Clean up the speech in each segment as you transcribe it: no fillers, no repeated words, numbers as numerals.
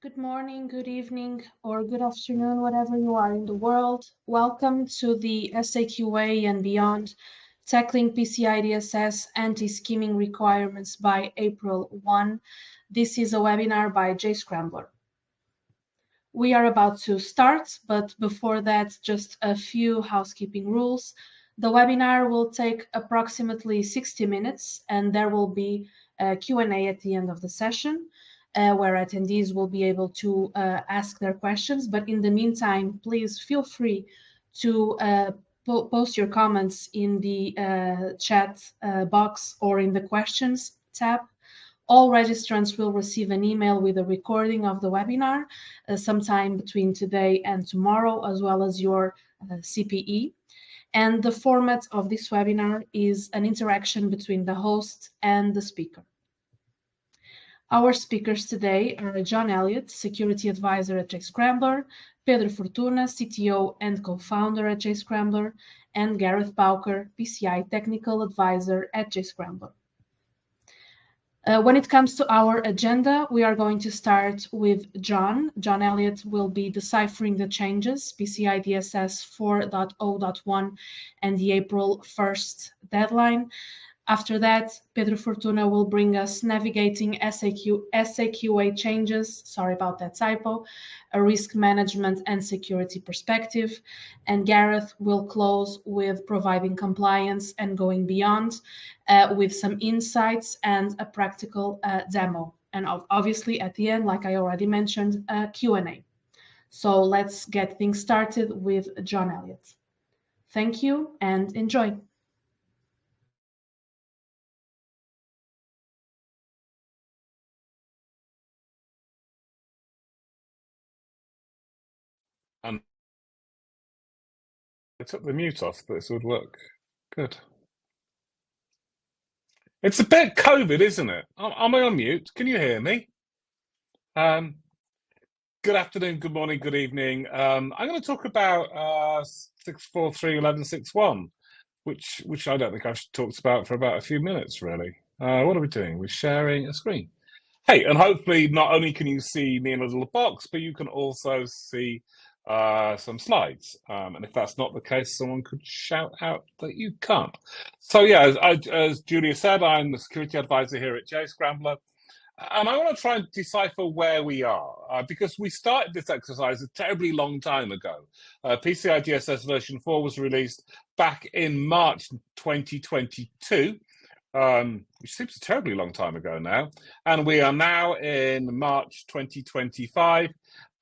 Good morning, good evening, or good afternoon, whatever you are in the world. Welcome to the SAQ A and beyond, tackling PCI DSS anti-skimming requirements by April 1. This is a webinar by Jscrambler. We are about to start, but before that, just a few housekeeping rules. The webinar will take approximately 60 minutes, and there will be a Q&A at the end of the session. Where attendees will be able to ask their questions. But in the meantime, please feel free to post your comments in the chat box or in the questions tab. All registrants will receive an email with a recording of the webinar sometime between today and tomorrow, as well as your CPE. And the format of this webinar is an interaction between the host and the speaker. Our speakers today are John Elliott, Security Advisor at Jscrambler, Pedro Fortuna, CTO and co-founder at Jscrambler, and Gareth Bowker, PCI Technical Advisor at Jscrambler. When it comes to our agenda, we are going to start with John. John Elliott will be deciphering the changes, PCI DSS 4.0.1 and the April 1st deadline. After that, Pedro Fortuna will bring us navigating SAQ A changes, sorry about that typo, a risk management and security perspective. And Gareth will close with providing compliance and going beyond with some insights and a practical demo. And obviously at the end, like I already mentioned, a Q&A. So let's get things started with John Elliott. Thank you and enjoy. I took the mute off, but this would work. Good. It's a bit COVID, isn't it? Am I on mute? Can you hear me? Good afternoon, good morning, good evening. I'm going to talk about 643.11.6.1, which I don't think I've talked about for about a few minutes, really. What are we doing? We're sharing a screen. Hey, and hopefully not only can you see me in a little box, but you can also see some slides. And if that's not the case, someone could shout out that you can't. So yeah, as Julia said, I'm the security advisor here at Jscrambler. And I want to try and decipher where we are, because we started this exercise a terribly long time ago. PCI DSS version 4 was released back in March 2022. Which seems a terribly long time ago now. And we are now in March 2025.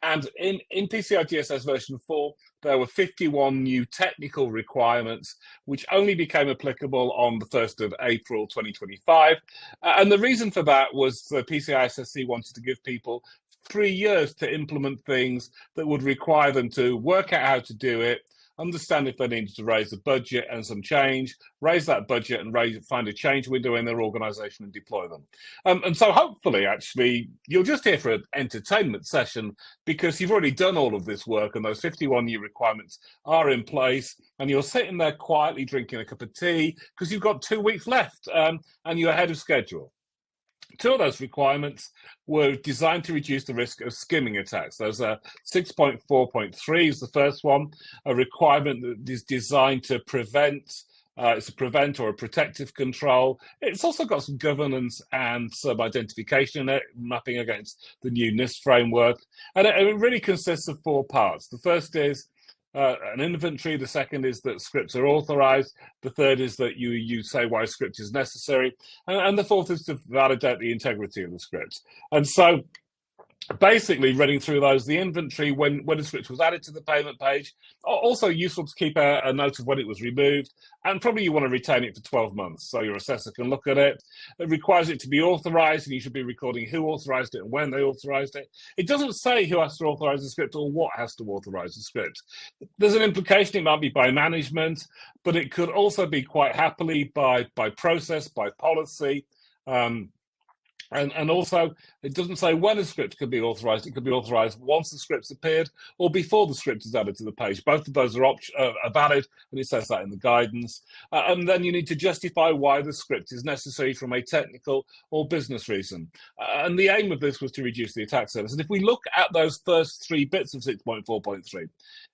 And in PCI DSS version 4, there were 51 new technical requirements, which only became applicable on the 1st of April 2025. And the reason for that was the PCI SSC wanted to give people 3 years to implement things that would require them to work out how to do it, understand if they needed to raise the budget and some change, raise that budget and find a change window in their organization and deploy them. And so hopefully, actually, you'll just hear for an entertainment session because you've already done all of this work and those 51 new requirements are in place and you're sitting there quietly drinking a cup of tea because you've got 2 weeks left and you're ahead of schedule. 2 of those requirements were designed to reduce the risk of skimming attacks. There's 6.4.3 is the first one, a requirement that is designed to prevent, it's a prevent or a protective control. It's also got some governance and some identification in it, mapping against the new NIST framework. And it really consists of 4 parts. The first is an inventory. The second is that scripts are authorized. The third is that you say why a script is necessary. And the fourth is to validate the integrity of the script. And so basically running through those, the inventory, when a script was added to the payment page, also useful to keep a note of when it was removed, and probably you want to retain it for 12 months so your assessor can look at it. It requires it to be authorized, and you should be recording who authorized it and when they authorized it. It doesn't say who has to authorize the script or what has to authorize the script. There's an implication it might be by management, but it could also be quite happily by process, by policy. And also, it doesn't say when a script can be authorized. It could be authorized once the script's appeared or before the script is added to the page. Both of those are valid, and it says that in the guidance. And then you need to justify why the script is necessary from a technical or business reason. And the aim of this was to reduce the attack surface. And if we look at those first three bits of 6.4.3,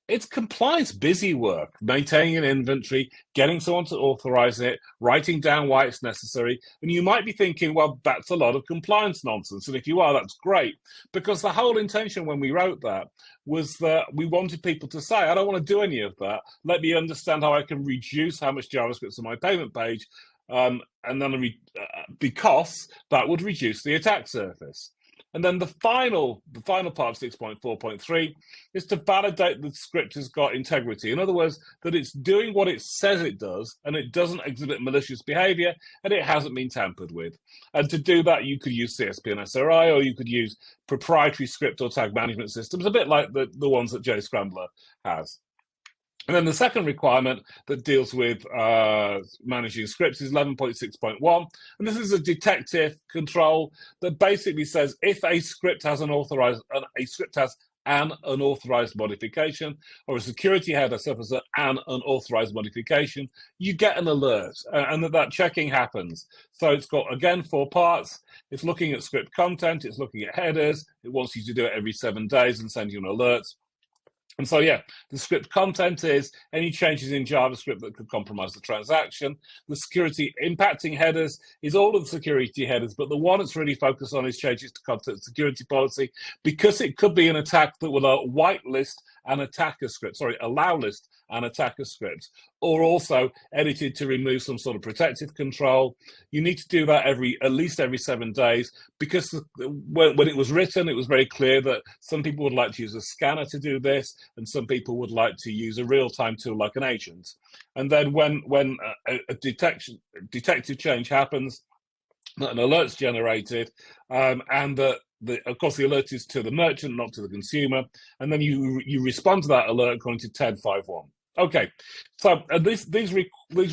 it's compliance busy work, maintaining an inventory, getting someone to authorize it, writing down why it's necessary. And you might be thinking, well, that's a lot of compliance nonsense. And if you are, that's great. Because the whole intention when we wrote that was that we wanted people to say, I don't want to do any of that. Let me understand how I can reduce how much JavaScript's on my payment page. And then because that would reduce the attack surface. And then the final part of 6.4.3 is to validate that the script has got integrity. In other words, that it's doing what it says it does, and it doesn't exhibit malicious behavior, and it hasn't been tampered with. And to do that, you could use CSP and SRI, or you could use proprietary script or tag management systems, a bit like the ones that Jscrambler has. And then the second requirement that deals with managing scripts is 11.6.1. And this is a detective control that basically says if a script has an unauthorized modification, or a security header suffers an unauthorized modification, you get an alert, and that checking happens. So it's got, again, 4 parts. It's looking at script content, it's looking at headers, it wants you to do it every 7 days and send you an alert. And so, yeah, the script content is any changes in JavaScript that could compromise the transaction. The security impacting headers is all of the security headers, but the one it's really focused on is changes to content security policy, because it could be an attack that will whitelist an attacker script, allow list an attacker script, or also edited to remove some sort of protective control. You need to do that at least every 7 days, because when it was written, it was very clear that some people would like to use a scanner to do this, and some people would like to use a real-time tool like an agent. And then when a detective change happens, an alert's generated, and of course, the alert is to the merchant, not to the consumer, and then you respond to that alert according to 10.5.1. Okay, so these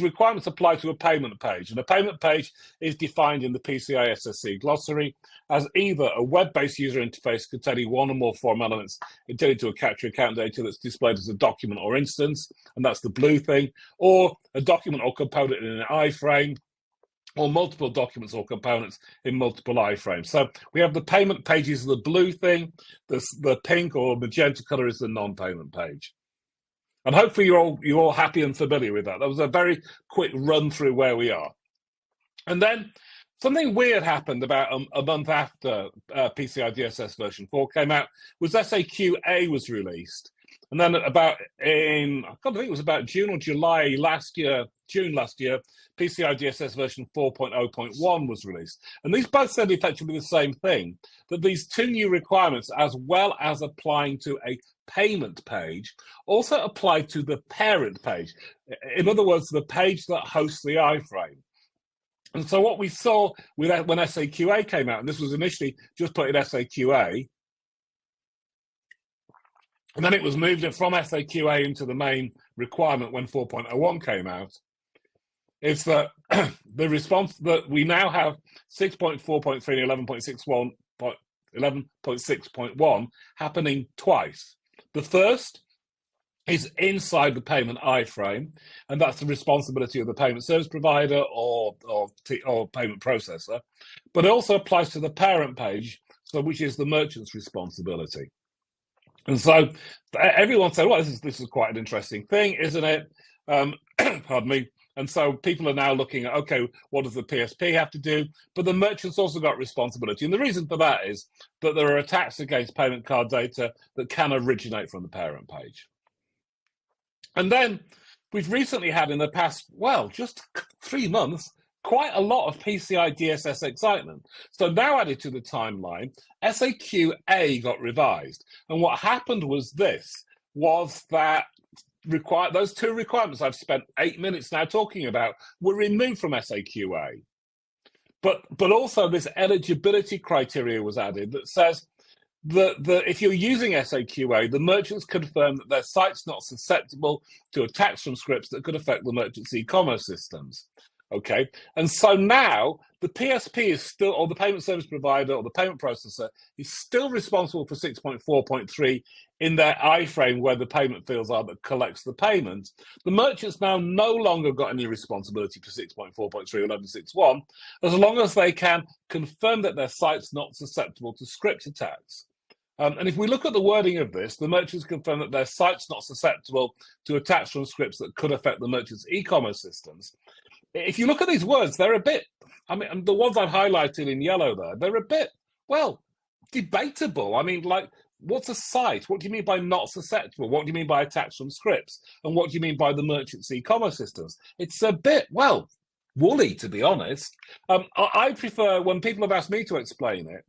requirements apply to a payment page, and a payment page is defined in the PCI SSC glossary as either a web-based user interface containing one or more form elements intended to capture account data that's displayed as a document or instance, and that's the blue thing, or a document or component in an iframe, or multiple documents or components in multiple iframes. So we have the payment page is the blue thing, the pink or magenta color is the non-payment page. And hopefully you're all happy and familiar with that. That was a very quick run through where we are. And then something weird happened about a month after PCI DSS version 4 came out, was SAQ A was released. And then I think it was about June or July last year, PCI DSS version 4.0.1 was released. And these both said effectively the same thing, that these 2 new requirements, as well as applying to a payment page, also apply to the parent page. In other words, the page that hosts the iframe. And so what we saw when SAQ A came out, and this was initially just put in SAQ A, and then it was moved from SAQ A into the main requirement when 4.01 came out, is that the response that we now have 6.4.3 and 11.6.1 happening twice. The first is inside the payment iframe, and that's the responsibility of the payment service provider or payment processor, but it also applies to the parent page, which is the merchant's responsibility. And so everyone said, well, this is quite an interesting thing, isn't it? Pardon me. And so people are now looking at, okay, what does the PSP have to do? But the merchant's also got responsibility. And the reason for that is that there are attacks against payment card data that can originate from the parent page. And then we've recently had in the past, well, just 3 months, quite a lot of PCI DSS excitement. So now added to the timeline, SAQ A got revised. And what happened was that those 2 requirements I've spent 8 minutes now talking about were removed from SAQ A. But also this eligibility criteria was added that says that if you're using SAQ A, the merchants confirm that their site's not susceptible to attacks from scripts that could affect the merchant's e-commerce systems. Okay, and so now the PSP is still, or the payment service provider or the payment processor is still responsible for 6.4.3 in their iframe where the payment fields are that collects the payment. The merchant's now no longer got any responsibility for 6.4.3 or 11.6.1 as long as they can confirm that their site's not susceptible to script attacks. And if we look at the wording of this, the merchants confirm that their site's not susceptible to attacks from scripts that could affect the merchant's e-commerce systems. If you look at these words, they're a bit, I mean, the ones I've highlighted in yellow there, they're a bit, well, debatable. I mean, like, what's a site? What do you mean by not susceptible? What do you mean by attacks from scripts? And what do you mean by the merchant's e-commerce systems? It's a bit, well, woolly, to be honest. I prefer, when people have asked me to explain it,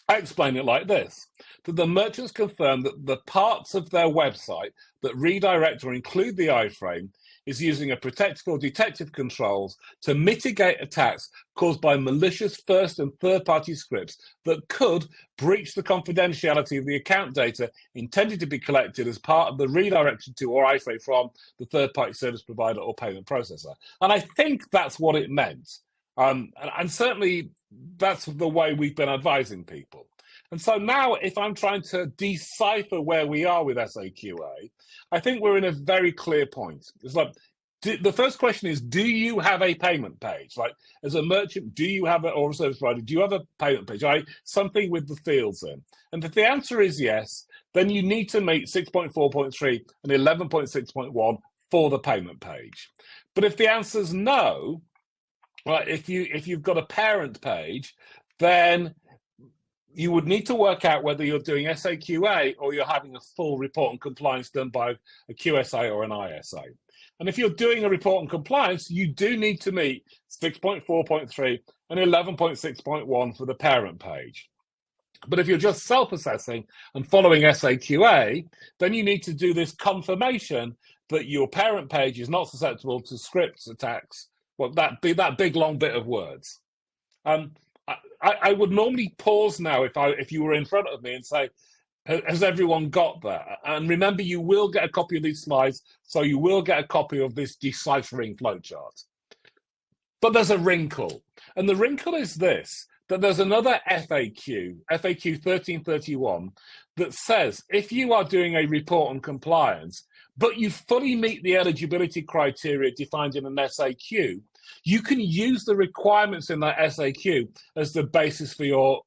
I explain it like this, that the merchants confirm that the parts of their website that redirect or include the iframe is using a protective or detective controls to mitigate attacks caused by malicious first and third-party scripts that could breach the confidentiality of the account data intended to be collected as part of the redirection to or iframe from the third-party service provider or payment processor. And I think that's what it meant. And certainly that's the way we've been advising people. And so now if I'm trying to decipher where we are with SAQA, I think we're in a very clear point. It's like, the first question is, do you have a payment page? Like, as a merchant, do you have it, or a service provider, do you have a payment page? Something with the fields in. And if the answer is yes, then you need to meet 6.4.3 and 11.6.1 for the payment page. But if the answer is no, right, if you've got a parent page, then you would need to work out whether you're doing SAQA or you're having a full report and compliance done by a QSA or an ISA. And if you're doing a report and compliance, you do need to meet 6.4.3 and 11.6.1 for the parent page. But if you're just self-assessing and following SAQA, then you need to do this confirmation that your parent page is not susceptible to script attacks. Well, that big long bit of words. I would normally pause now if you were in front of me and say, has everyone got that? And remember, you will get a copy of these slides, so you will get a copy of this deciphering flowchart. But there's a wrinkle, and the wrinkle is this, that there's another FAQ 1331, that says if you are doing a report on compliance, but you fully meet the eligibility criteria defined in an SAQ, you can use the requirements in that SAQ as the basis for your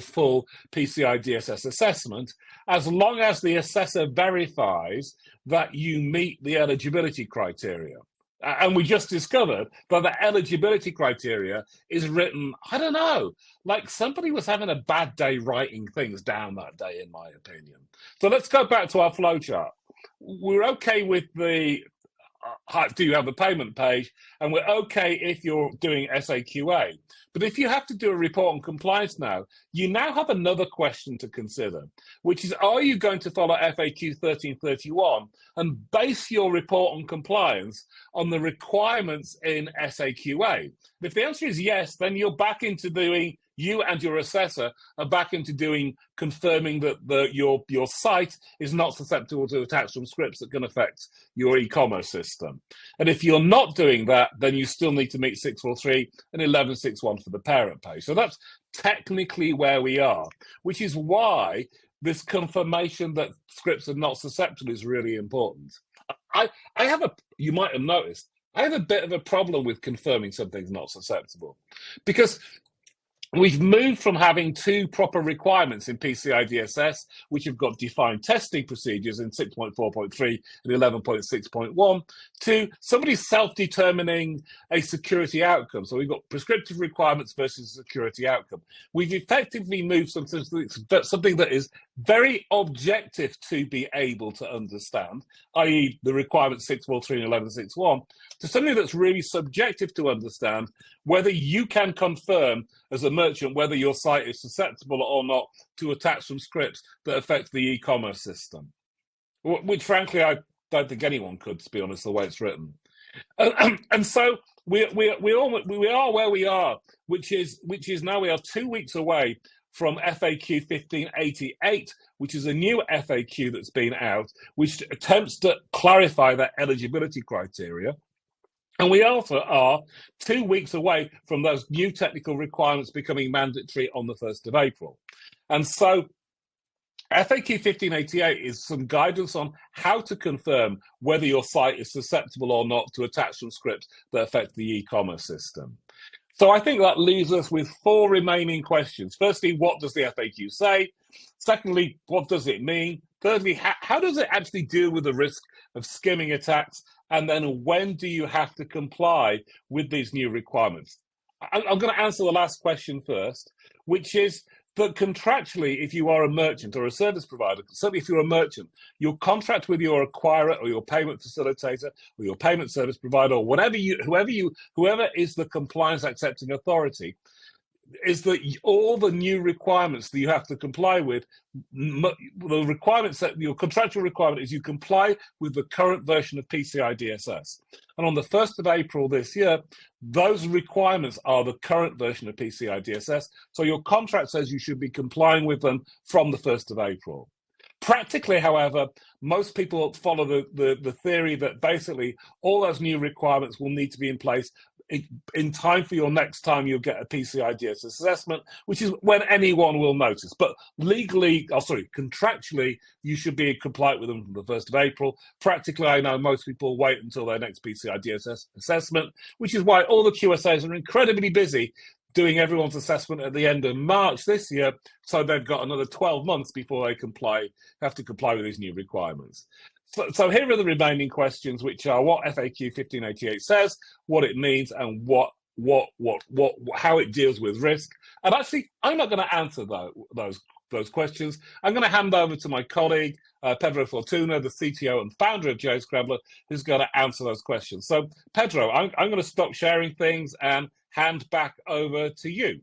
full PCI DSS assessment, as long as the assessor verifies that you meet the eligibility criteria. And we just discovered that the eligibility criteria is written, I don't know, like somebody was having a bad day writing things down that day, in my opinion. So let's go back to our flowchart. We're okay with the do you have a payment page, and we're okay if you're doing SAQA. But if you have to do a report on compliance now, you now have another question to consider, which is, are you going to follow FAQ 1331 and base your report on compliance on the requirements in SAQA? If the answer is yes, then you're back into doing, you and your assessor are back into doing confirming that your site is not susceptible to attacks from scripts that can affect your e-commerce system. And if you're not doing that, then you still need to meet 643 and 11.6.1 for the parent page. So that's technically where we are, which is why this confirmation that scripts are not susceptible is really important. You might have noticed, I have a bit of a problem with confirming something's not susceptible, because we've moved from having two proper requirements in PCI DSS, which have got defined testing procedures in 6.4.3 and 11.6.1, to somebody self-determining a security outcome. So we've got prescriptive requirements versus security outcome. We've effectively moved something that is very objective to be able to understand, i.e. the requirements 6.4.3 and 11.6.1, to something that's really subjective to understand, whether you can confirm as a merchant whether your site is susceptible or not to attacks from scripts that affect the e-commerce system, which frankly I don't think anyone could, to be honest, the way it's written. And so we are where we are, which is now we are 2 weeks away from FAQ 1588, which is a new FAQ that's been out, which attempts to clarify that eligibility criteria. And we also are 2 weeks away from those new technical requirements becoming mandatory on the 1st of April. And so FAQ 1588 is some guidance on how to confirm whether your site is susceptible or not to attach some scripts that affect the e-commerce system. So I think that leaves us with 4 remaining questions. Firstly, what does the FAQ say? Secondly, what does it mean? Thirdly, how does it actually deal with the risk of skimming attacks? And then when do you have to comply with these new requirements? I'm going to answer the last question first, which is that contractually, if you are a merchant or a service provider, certainly if you're a merchant, your contract with your acquirer or your payment facilitator or your payment service provider or whoever is the compliance accepting authority, is that all the new requirements that you have to comply with, the requirements that your contractual requirement is you comply with the current version of PCI DSS. And on the 1st of April this year, those requirements are the current version of PCI DSS. So your contract says you should be complying with them from the 1st of April. Practically, however, most people follow the theory that basically all those new requirements will need to be in place in time for your next time you'll get a PCI DSS assessment, which is when anyone will notice. But contractually, you should be compliant with them from the 1st of April. Practically, I know most people wait until their next PCI DSS assessment, which is why all the QSAs are incredibly busy doing everyone's assessment at the end of March this year, so they've got another 12 months before they have to comply with these new requirements. So here are the remaining questions, which are what FAQ 1588 says, what it means, and how it deals with risk. And actually, I'm not going to answer those questions. I'm going to hand over to my colleague, Pedro Fortuna, the CTO and founder of Jscrambler, who's going to answer those questions. So, Pedro, I'm going to stop sharing things and hand back over to you.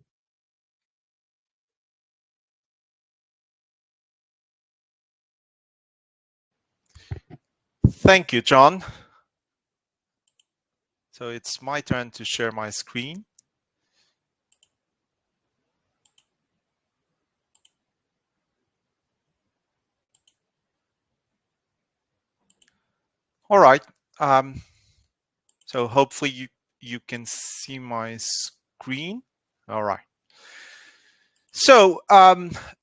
Thank you, John. So it's my turn to share my screen. All right. So hopefully you can see my screen. All right. So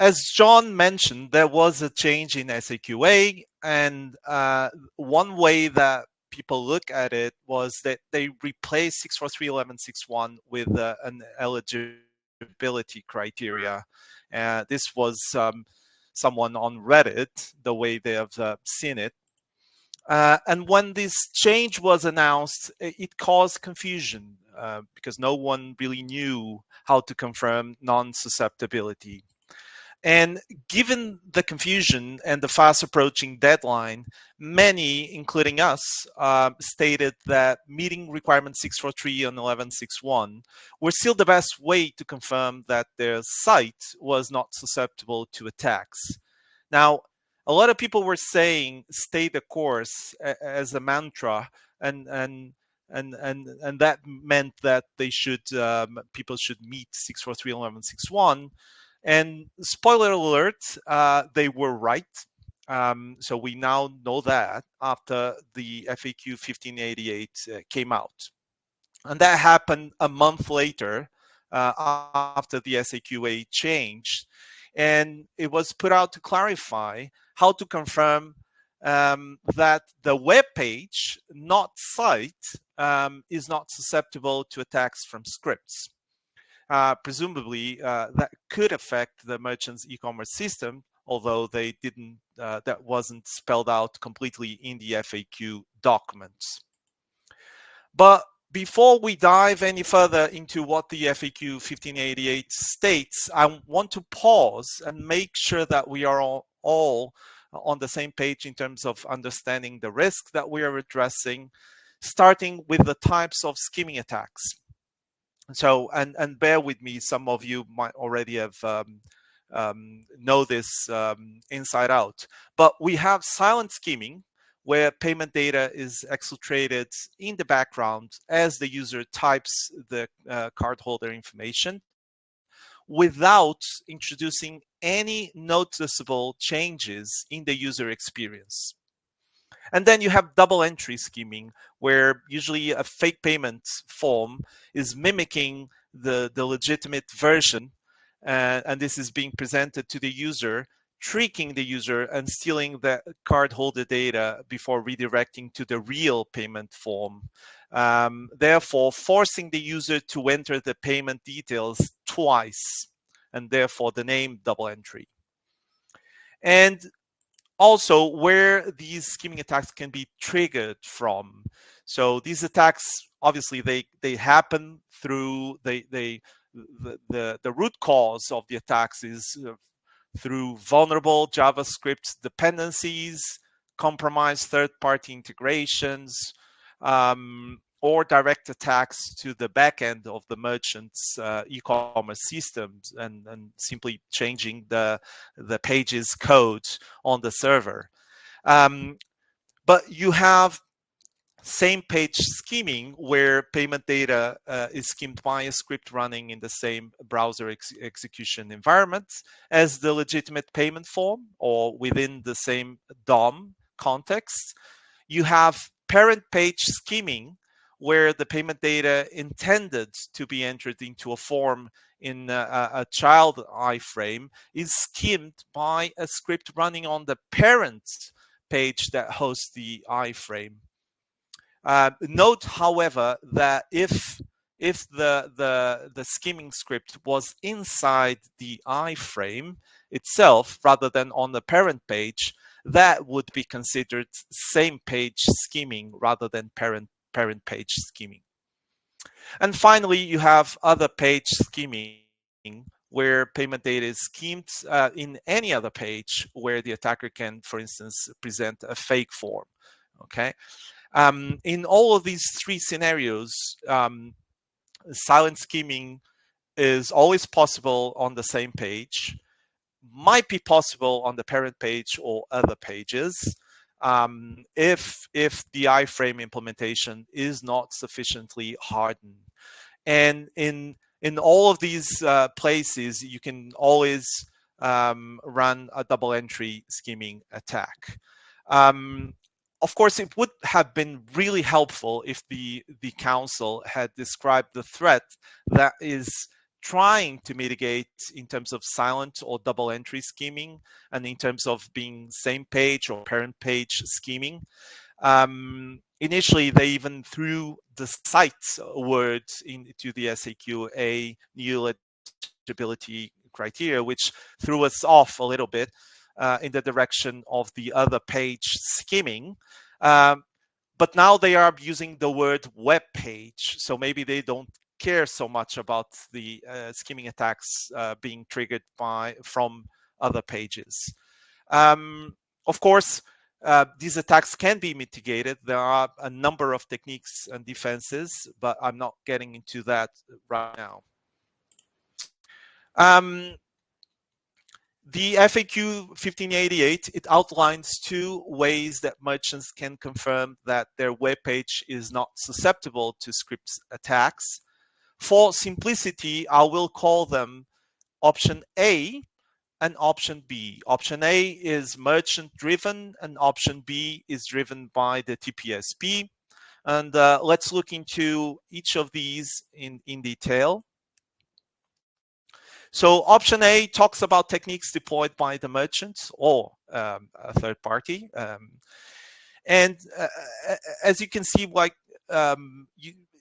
as John mentioned, there was a change in SAQ A, and one way that people look at it was that they replaced 643.11.6.1 with an eligibility criteria. This was someone on Reddit, the way they have seen it. And when this change was announced, it caused confusion because no one really knew how to confirm non-susceptibility. And given the confusion and the fast approaching deadline, many, including us, stated that meeting requirement 643 on 11.6.1 were still the best way to confirm that their site was not susceptible to attacks. Now, a lot of people were saying stay the course as a mantra, and that meant that they should people should meet 643 and 11.6.1. And spoiler alert, they were right. So we now know that after the FAQ 1588 came out. And that happened a month later after the SAQ A changed. And it was put out to clarify how to confirm that the web page, not site, is not susceptible to attacks from scripts. Presumably, that could affect the merchant's e-commerce system, although they didn't. That wasn't spelled out completely in the FAQ documents. But before we dive any further into what the FAQ 1588 states, I want to pause and make sure that we are all on the same page in terms of understanding the risk that we are addressing, starting with the types of skimming attacks. So, and bear with me, some of you might already have know this inside out, but we have silent skimming, where payment data is exfiltrated in the background as the user types the cardholder information without introducing any noticeable changes in the user experience. And then you have double entry skimming, where usually a fake payment form is mimicking the legitimate version, and this is being presented to the user, tricking the user and stealing the cardholder data before redirecting to the real payment form. Therefore, forcing the user to enter the payment details twice, and therefore the name double entry. And also where these skimming attacks can be triggered from. So these attacks, obviously, they happen through the root cause of the attacks is through vulnerable JavaScript dependencies, compromised third-party integrations, or direct attacks to the backend of the merchant's e-commerce systems and simply changing the page's code on the server. But you have same page skimming, where payment data is skimmed by a script running in the same browser execution environment as the legitimate payment form or within the same DOM context. You have parent page skimming, where the payment data intended to be entered into a form in a child iframe is skimmed by a script running on the parent page that hosts the iframe. Note, however, that if the skimming script was inside the iframe itself rather than on the parent page, that would be considered same page skimming rather than parent page skimming. And finally, you have other page skimming, where payment data is skimmed in any other page where the attacker can, for instance, present a fake form. Okay. In all of these three scenarios, silent skimming is always possible on the same page, might be possible on the parent page or other pages, if the iframe implementation is not sufficiently hardened. And in all of these places, you can always run a double entry skimming attack. Of course, it would have been really helpful if the council had described the threat that is trying to mitigate in terms of silent or double entry skimming and in terms of being same page or parent page skimming. Initially, they even threw the site word into the SAQ A new eligibility criteria, which threw us off a little bit in the direction of the other page skimming. But now they are using the word web page, so maybe they don't care so much about the skimming attacks being triggered from other pages. Of course, these attacks can be mitigated. There are a number of techniques and defenses, but I'm not getting into that right now. The FAQ 1588, it outlines two ways that merchants can confirm that their web page is not susceptible to script attacks. For simplicity, I will call them option A and option B. Option A is merchant driven and option B is driven by the TPSP. And let's look into each of these in detail. So option A talks about techniques deployed by the merchant or a third party. And as you can see, like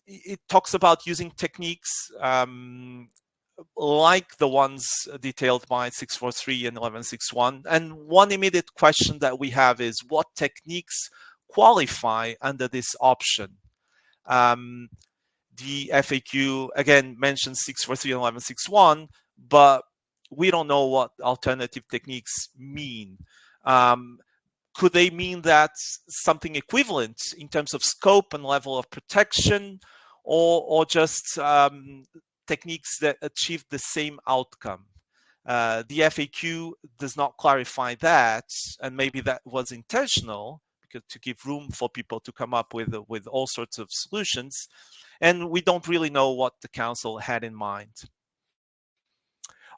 it talks about using techniques like the ones detailed by 643 and 1161. And one immediate question that we have is, what techniques qualify under this option? The FAQ, again, mentions 643 and 1161, but we don't know what alternative techniques mean. Could they mean that something equivalent in terms of scope and level of protection, or just techniques that achieve the same outcome? The FAQ does not clarify that, and maybe that was intentional because to give room for people to come up with all sorts of solutions. And we don't really know what the council had in mind.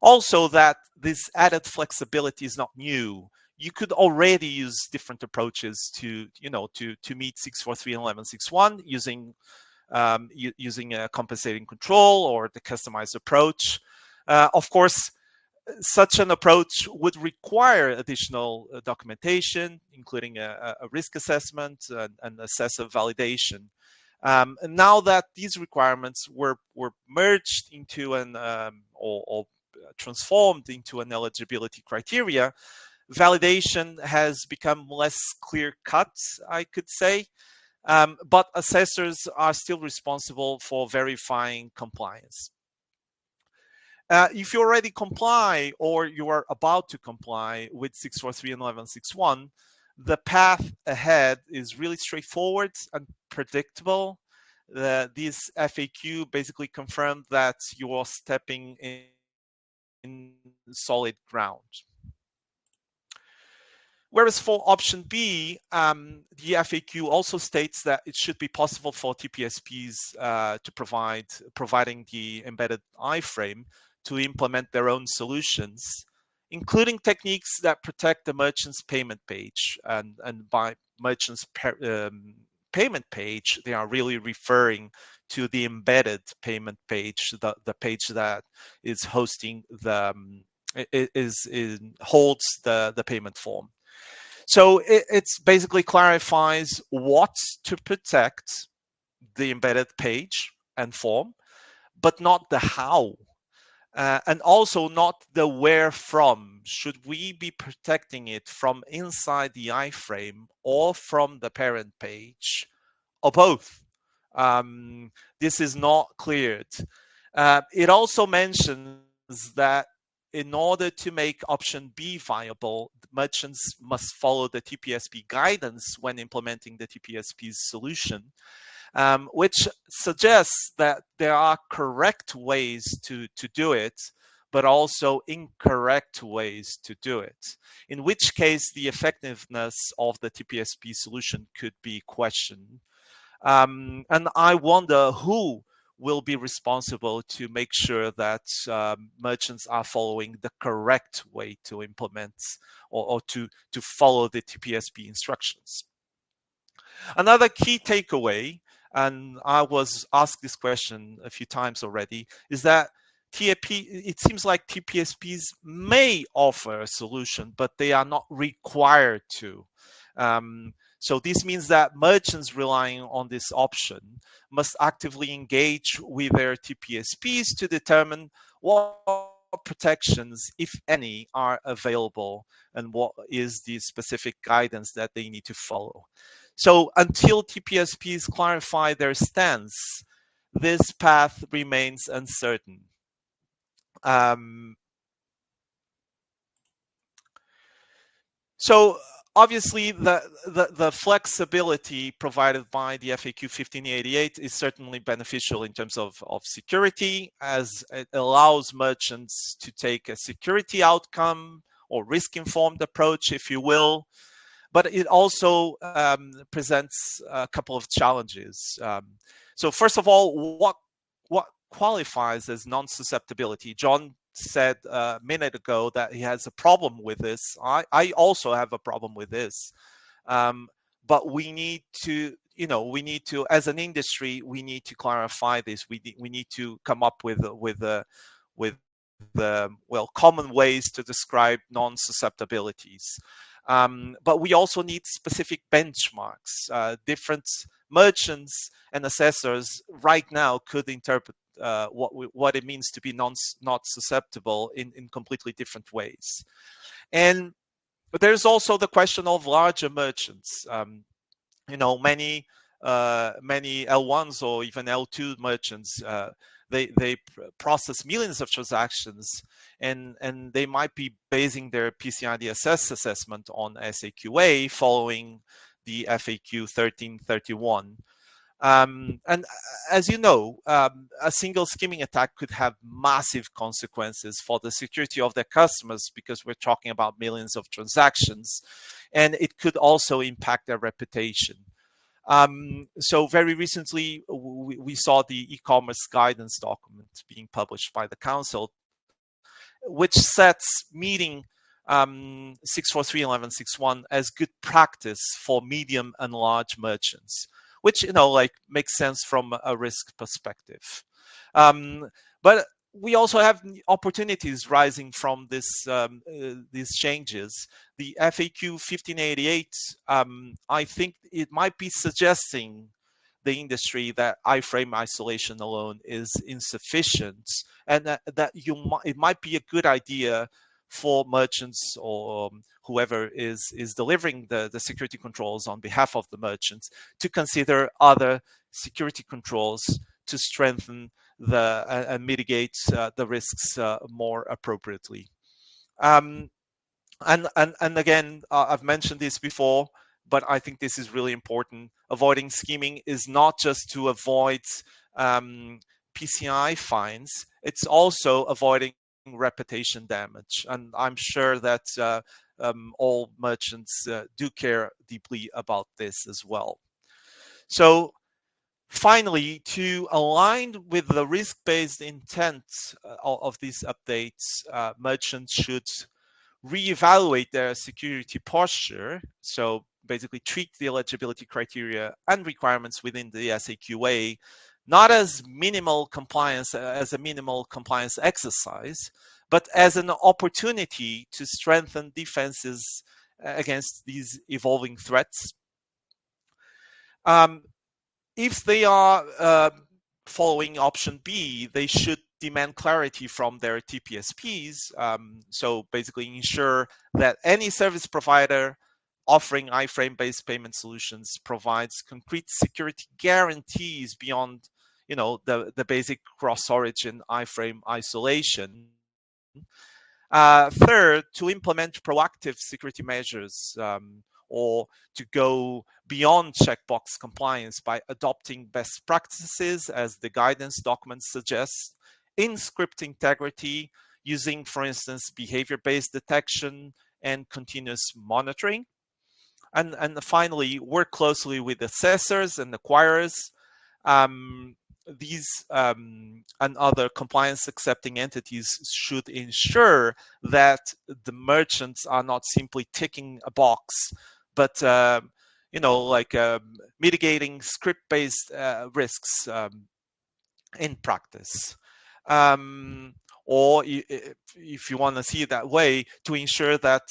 Also, that this added flexibility is not new. you could already use different approaches to meet 643 and 1161 using a compensating control or the customized approach. Of course, such an approach would require additional documentation, including a risk assessment and assessor validation. And now that these requirements were merged into or transformed into an eligibility criteria, validation has become less clear-cut, I could say. But assessors are still responsible for verifying compliance. If you already comply or you are about to comply with 643 and 1161, the path ahead is really straightforward and predictable. This FAQ basically confirmed that you are stepping in solid ground. Whereas for option B, the FAQ also states that it should be possible for TPSPs to providing the embedded iframe to implement their own solutions, including techniques that protect the merchant's payment page. And by merchant's payment page, they are really referring to the embedded payment page, the page that is hosting holds the payment form. So it basically clarifies what to protect the embedded page and form, but not the how. And also not the where from. Should we be protecting it from inside the iframe or from the parent page or both? This is not cleared. It also mentions that in order to make option B viable, merchants must follow the TPSP guidance when implementing the TPSP's solution, which suggests that there are correct ways to do it, but also incorrect ways to do it, in which case the effectiveness of the TPSP solution could be questioned. And I wonder who will be responsible to make sure that merchants are following the correct way to implement or to follow the TPSP instructions. Another key takeaway, and I was asked this question a few times already, is that it seems like TPSPs may offer a solution, but they are not required to. So this means that merchants relying on this option must actively engage with their TPSPs to determine what protections, if any, are available and what is the specific guidance that they need to follow. So until TPSPs clarify their stance, this path remains uncertain. So obviously, the flexibility provided by the FAQ 1588 is certainly beneficial in terms of security, as it allows merchants to take a security outcome or risk-informed approach, if you will. But it also presents a couple of challenges. So first of all, what qualifies as non-susceptibility? John said a minute ago that he has a problem with this. I also have a problem with this. But we need to, as an industry, we need to clarify this. We need to come up with common ways to describe non-susceptibilities. But we also need specific benchmarks. Different merchants and assessors right now could interpret what it means to be not susceptible in completely different ways. But there's also the question of larger merchants. Many L1s or even L2 merchants, they process millions of transactions, and they might be basing their PCI DSS assessment on SAQ A following the FAQ 1331. And as you know, a single skimming attack could have massive consequences for the security of their customers, because we're talking about millions of transactions, and it could also impact their reputation. So very recently, we saw the e-commerce guidance document being published by the council, which sets meeting 643 and 1161 as good practice for medium and large merchants, which, you know, like makes sense from a risk perspective. But we also have opportunities rising from this these changes. The FAQ 1588, I think it might be suggesting the industry that iframe isolation alone is insufficient, and that it might be a good idea for merchants or whoever is delivering the security controls on behalf of the merchants to consider other security controls to strengthen and mitigate the risks more appropriately. And again, I've mentioned this before, but I think this is really important. Avoiding skimming is not just to avoid PCI fines, it's also avoiding reputation damage. And I'm sure that all merchants do care deeply about this as well. So finally, to align with the risk-based intent of these updates, merchants should reevaluate their security posture. So basically treat the eligibility criteria and requirements within the SAQ A not as minimal compliance, as a minimal compliance exercise, but as an opportunity to strengthen defenses against these evolving threats. If they are following option B, they should demand clarity from their TPSPs. So basically ensure that any service provider offering iframe-based payment solutions provides concrete security guarantees beyond, you know, the basic cross-origin iframe isolation. Third, to implement proactive security measures or to go beyond checkbox compliance by adopting best practices as the guidance document suggests in script integrity, using, for instance, behavior-based detection and continuous monitoring. And finally, work closely with assessors and acquirers. These and other compliance accepting entities should ensure that the merchants are not simply ticking a box, but you know, like mitigating script-based risks in practice. Or if you want to see it that way, to ensure that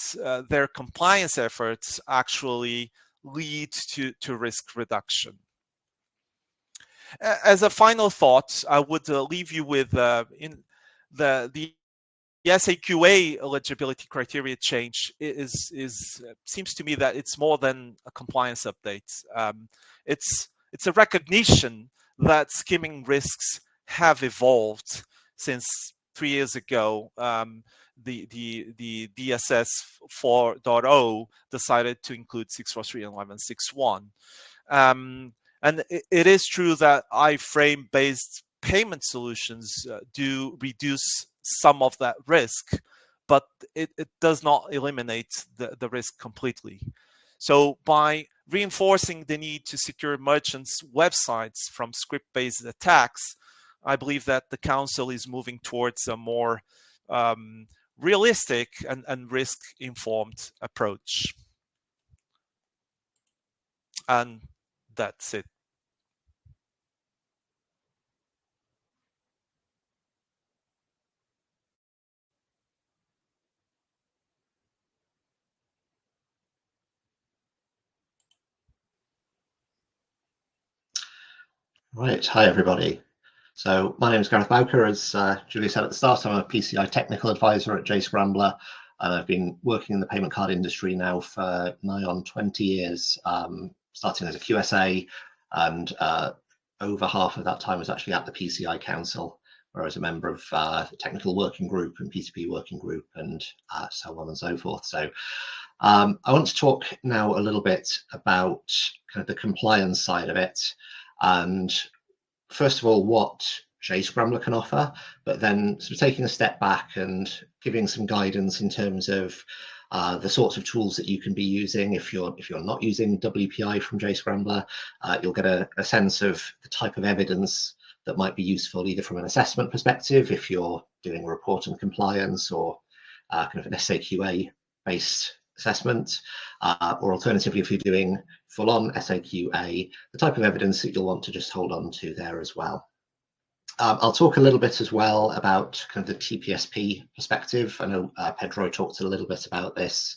their compliance efforts actually lead to risk reduction. As a final thought, I would leave you with in the SAQ A eligibility criteria change seems to me that it's more than a compliance update. It's a recognition that skimming risks have evolved since 3 years ago. The DSS 4.0 decided to include 643 and 1161. And it is true that iframe-based payment solutions do reduce some of that risk, but it does not eliminate the risk completely. So by reinforcing the need to secure merchants' websites from script-based attacks, I believe that the Council is moving towards a more realistic and risk-informed approach. And that's it. Right, hi everybody. So my name is Gareth Bowker. As Julie said at the start, I'm a PCI Technical Advisor at Jscrambler, and I've been working in the payment card industry now for nigh on 20 years, starting as a QSA, and over half of that time was actually at the PCI Council, where I was a member of the Technical Working Group and P2P Working Group and so on and so forth. So I want to talk now a little bit about kind of the compliance side of it, and first of all, what Jscrambler can offer, but then sort of taking a step back and giving some guidance in terms of the sorts of tools that you can be using. If you're not using WPI from Jscrambler, you'll get a sense of the type of evidence that might be useful, either from an assessment perspective, if you're doing report and compliance, or kind of an SAQ A based assessment, or alternatively, if you're doing full-on SAQ A, the type of evidence that you'll want to just hold on to there as well. I'll talk a little bit as well about kind of the TPSP perspective. I know Pedro talked a little bit about this.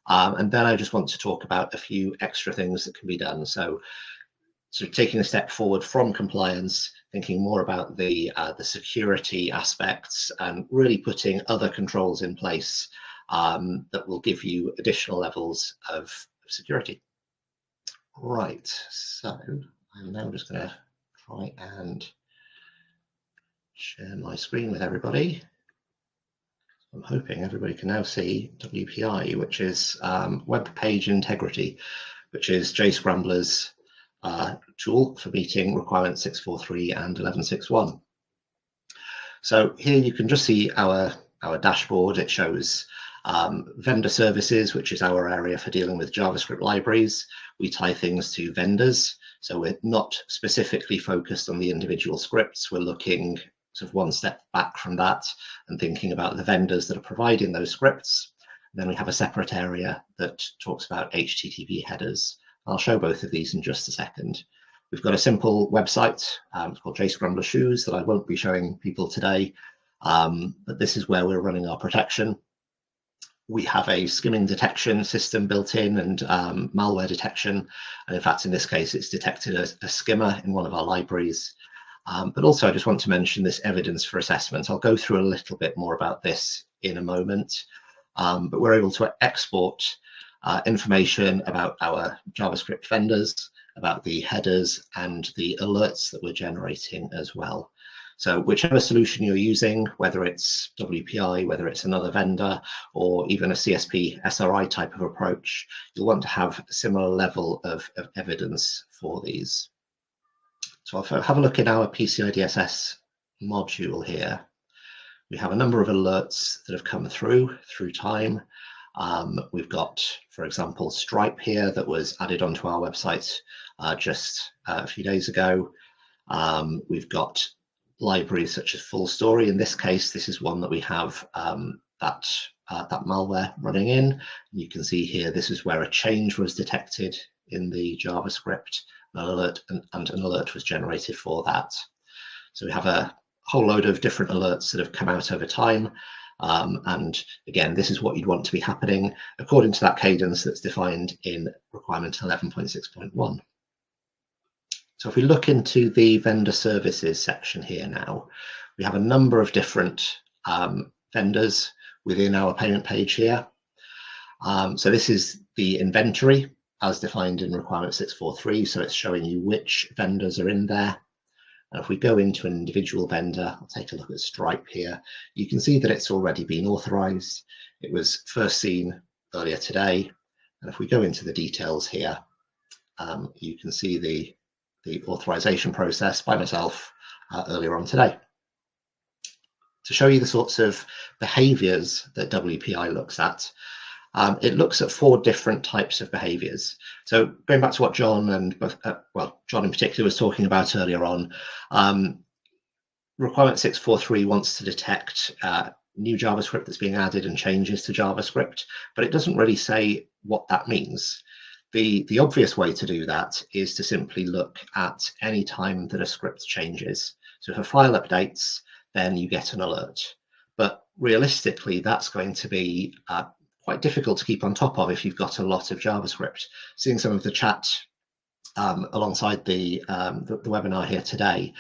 And then I just want to talk about a few extra things that can be done. So taking a step forward from compliance, thinking more about the security aspects and really putting other controls in place that will give you additional levels of security. Right, so I'm now just going to try and share my screen with everybody. I'm hoping everybody can now see WPI, which is Web Page Integrity, which is Jscrambler's tool for meeting requirements 643 and 1161. So here you can just see our dashboard. It shows vendor services, which is our area for dealing with JavaScript libraries. We tie things to vendors, so we're not specifically focused on the individual scripts. We're looking sort of one step back from that and thinking about the vendors that are providing those scripts. And then we have a separate area that talks about HTTP headers. I'll show both of these in just a second. We've got a simple website, it's called Jscrambler Shoes, that I won't be showing people today, but this is where we're running our protection. We have a skimming detection system built in and malware detection. And in fact, in this case, it's detected a skimmer in one of our libraries. But also, I just want to mention this evidence for assessment. I'll go through a little bit more about this in a moment. But we're able to export information about our JavaScript vendors, about the headers and the alerts that we're generating as well. So whichever solution you're using, whether it's WPI, whether it's another vendor, or even a CSP SRI type of approach, you'll want to have a similar level of evidence for these. So I'll have a look at our PCI DSS module here. We have a number of alerts that have come through time. We've got, for example, Stripe here that was added onto our website just a few days ago. We've got libraries such as Full Story. In this case, this is one that we have that malware running in. You can see here, this is where a change was detected in the JavaScript, an alert, and an alert was generated for that. So we have a whole load of different alerts that have come out over time. And again, this is what you'd want to be happening according to that cadence that's defined in requirement 11.6.1. So if we look into the vendor services section here now, we have a number of different vendors within our payment page here. So this is the inventory as defined in requirement 643. So it's showing you which vendors are in there. And if we go into an individual vendor, I'll take a look at Stripe here. You can see that it's already been authorized. It was first seen earlier today. And if we go into the details here, you can see the authorization process by myself earlier on today. To show you the sorts of behaviors that WPI looks at, it looks at 4 different types of behaviors. So going back to what John and John in particular was talking about earlier on, requirement 643 wants to detect new JavaScript that's being added and changes to JavaScript, but it doesn't really say what that means. The obvious way to do that is to simply look at any time that a script changes. So if a file updates, then you get an alert. But realistically, that's going to be quite difficult to keep on top of if you've got a lot of JavaScript. Seeing some of the chat alongside the webinar here today,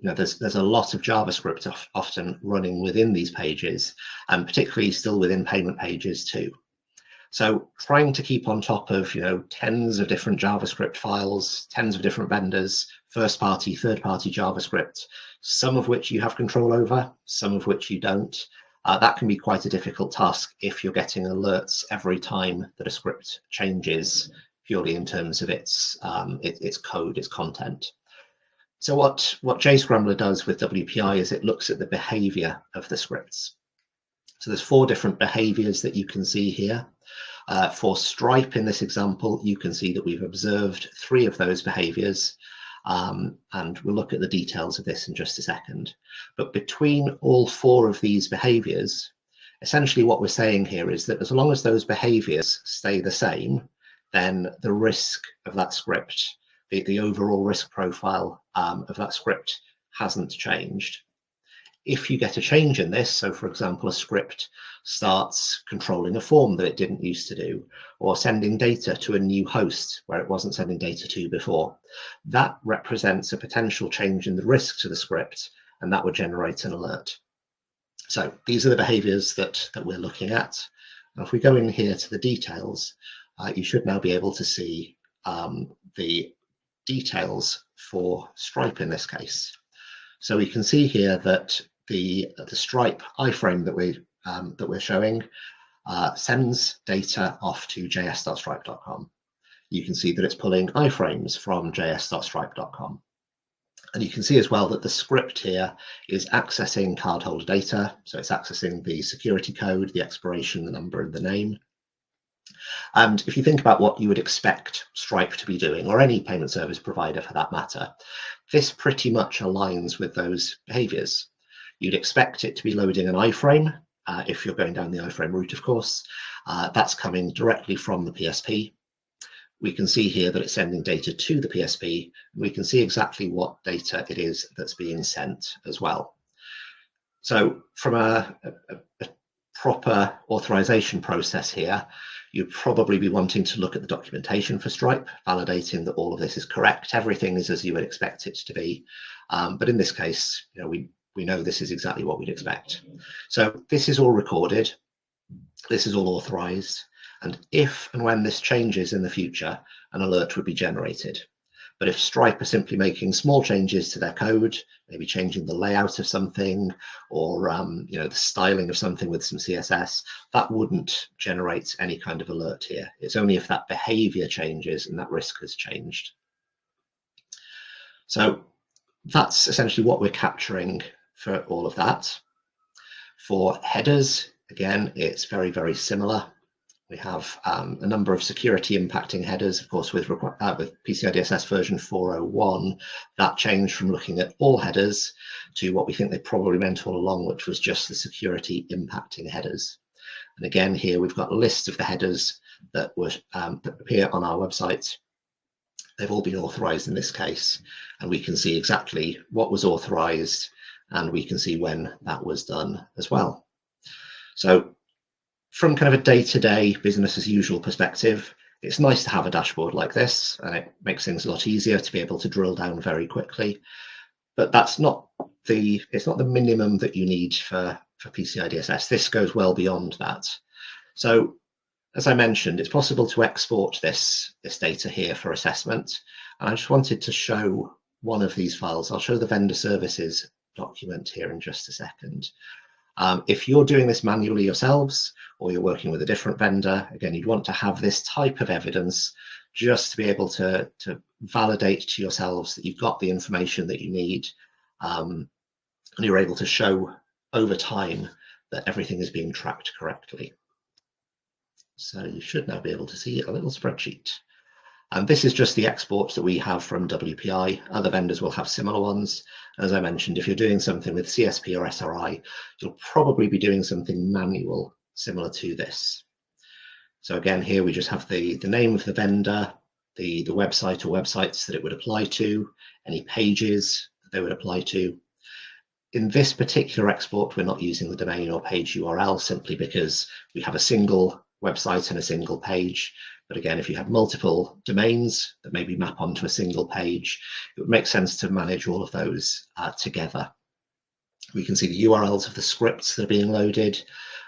there's a lot of JavaScript often running within these pages, and particularly still within payment pages too. So trying to keep on top of tens of different JavaScript files, tens of different vendors, first-party, third-party JavaScript, some of which you have control over, some of which you don't. That can be quite a difficult task if you're getting alerts every time that a script changes, purely in terms of its code, its content. So what Jscrambler does with WPI is it looks at the behavior of the scripts. So there's 4 different behaviors that you can see here. For Stripe in this example, you can see that we've observed 3 of those behaviors. And we'll look at the details of this in just a second. But between all 4 of these behaviors, Essentially what we're saying here is that as long as those behaviors stay the same, then the risk of that script, the overall risk profile of that script hasn't changed. If you get a change in this, so for example, a script starts controlling a form that it didn't used to do, or sending data to a new host where it wasn't sending data to before, that represents a potential change in the risk to the script, and that would generate an alert. So these are the behaviors that we're looking at. Now, if we go in here to the details, you should now be able to see the details for Stripe in this case. So we can see here that the Stripe iframe that we're showing sends data off to js.stripe.com. You can see that it's pulling iframes from js.stripe.com. And you can see as well that the script here is accessing cardholder data. So it's accessing the security code, the expiration, the number, and the name. And if you think about what you would expect Stripe to be doing, or any payment service provider for that matter, this pretty much aligns with those behaviors. You'd expect it to be loading an iframe, if you're going down the iframe route, of course. That's coming directly from the PSP. We can see here that it's sending data to the PSP. We can see exactly what data it is that's being sent as well. So from a proper authorization process here, you'd probably be wanting to look at the documentation for Stripe, validating that all of this is correct. Everything is as you would expect it to be. But in this case, we know this is exactly what we'd expect. So this is all recorded. This is all authorized. And if and when this changes in the future, an alert would be generated. But if Stripe are simply making small changes to their code, maybe changing the layout of something, or the styling of something with some CSS, that wouldn't generate any kind of alert here. It's only if that behavior changes and that risk has changed. So that's essentially what we're capturing for all of that. For headers, again, it's very, very similar. We have a number of security impacting headers. Of course, with PCI DSS version 4.01, that changed from looking at all headers to what we think they probably meant all along, which was just the security impacting headers. And again, here we've got a list of the headers that appear on our website. They've all been authorized in this case, and we can see exactly what was authorized, and we can see when that was done as well. So from kind of a day-to-day business as usual perspective, it's nice to have a dashboard like this, and it makes things a lot easier to be able to drill down very quickly. But it's not the minimum that you need for PCI DSS. This goes well beyond that. So as I mentioned, it's possible to export this data here for assessment. And I just wanted to show one of these files. I'll show the vendor services document here in just a second. If you're doing this manually yourselves, or you're working with a different vendor, again, you'd want to have this type of evidence just to be able to validate to yourselves that you've got the information that you need, and you're able to show over time that everything is being tracked correctly. So you should now be able to see a little spreadsheet. And this is just the exports that we have from WPI. Other vendors will have similar ones. As I mentioned, if you're doing something with CSP or SRI, you'll probably be doing something manual similar to this. So again, here we just have the name of the vendor, the website or websites that it would apply to, any pages that they would apply to. In this particular export, we're not using the domain or page URL simply because we have a single website and a single page. But again, if you have multiple domains that maybe map onto a single page, it would make sense to manage all of those together. We can see the URLs of the scripts that are being loaded,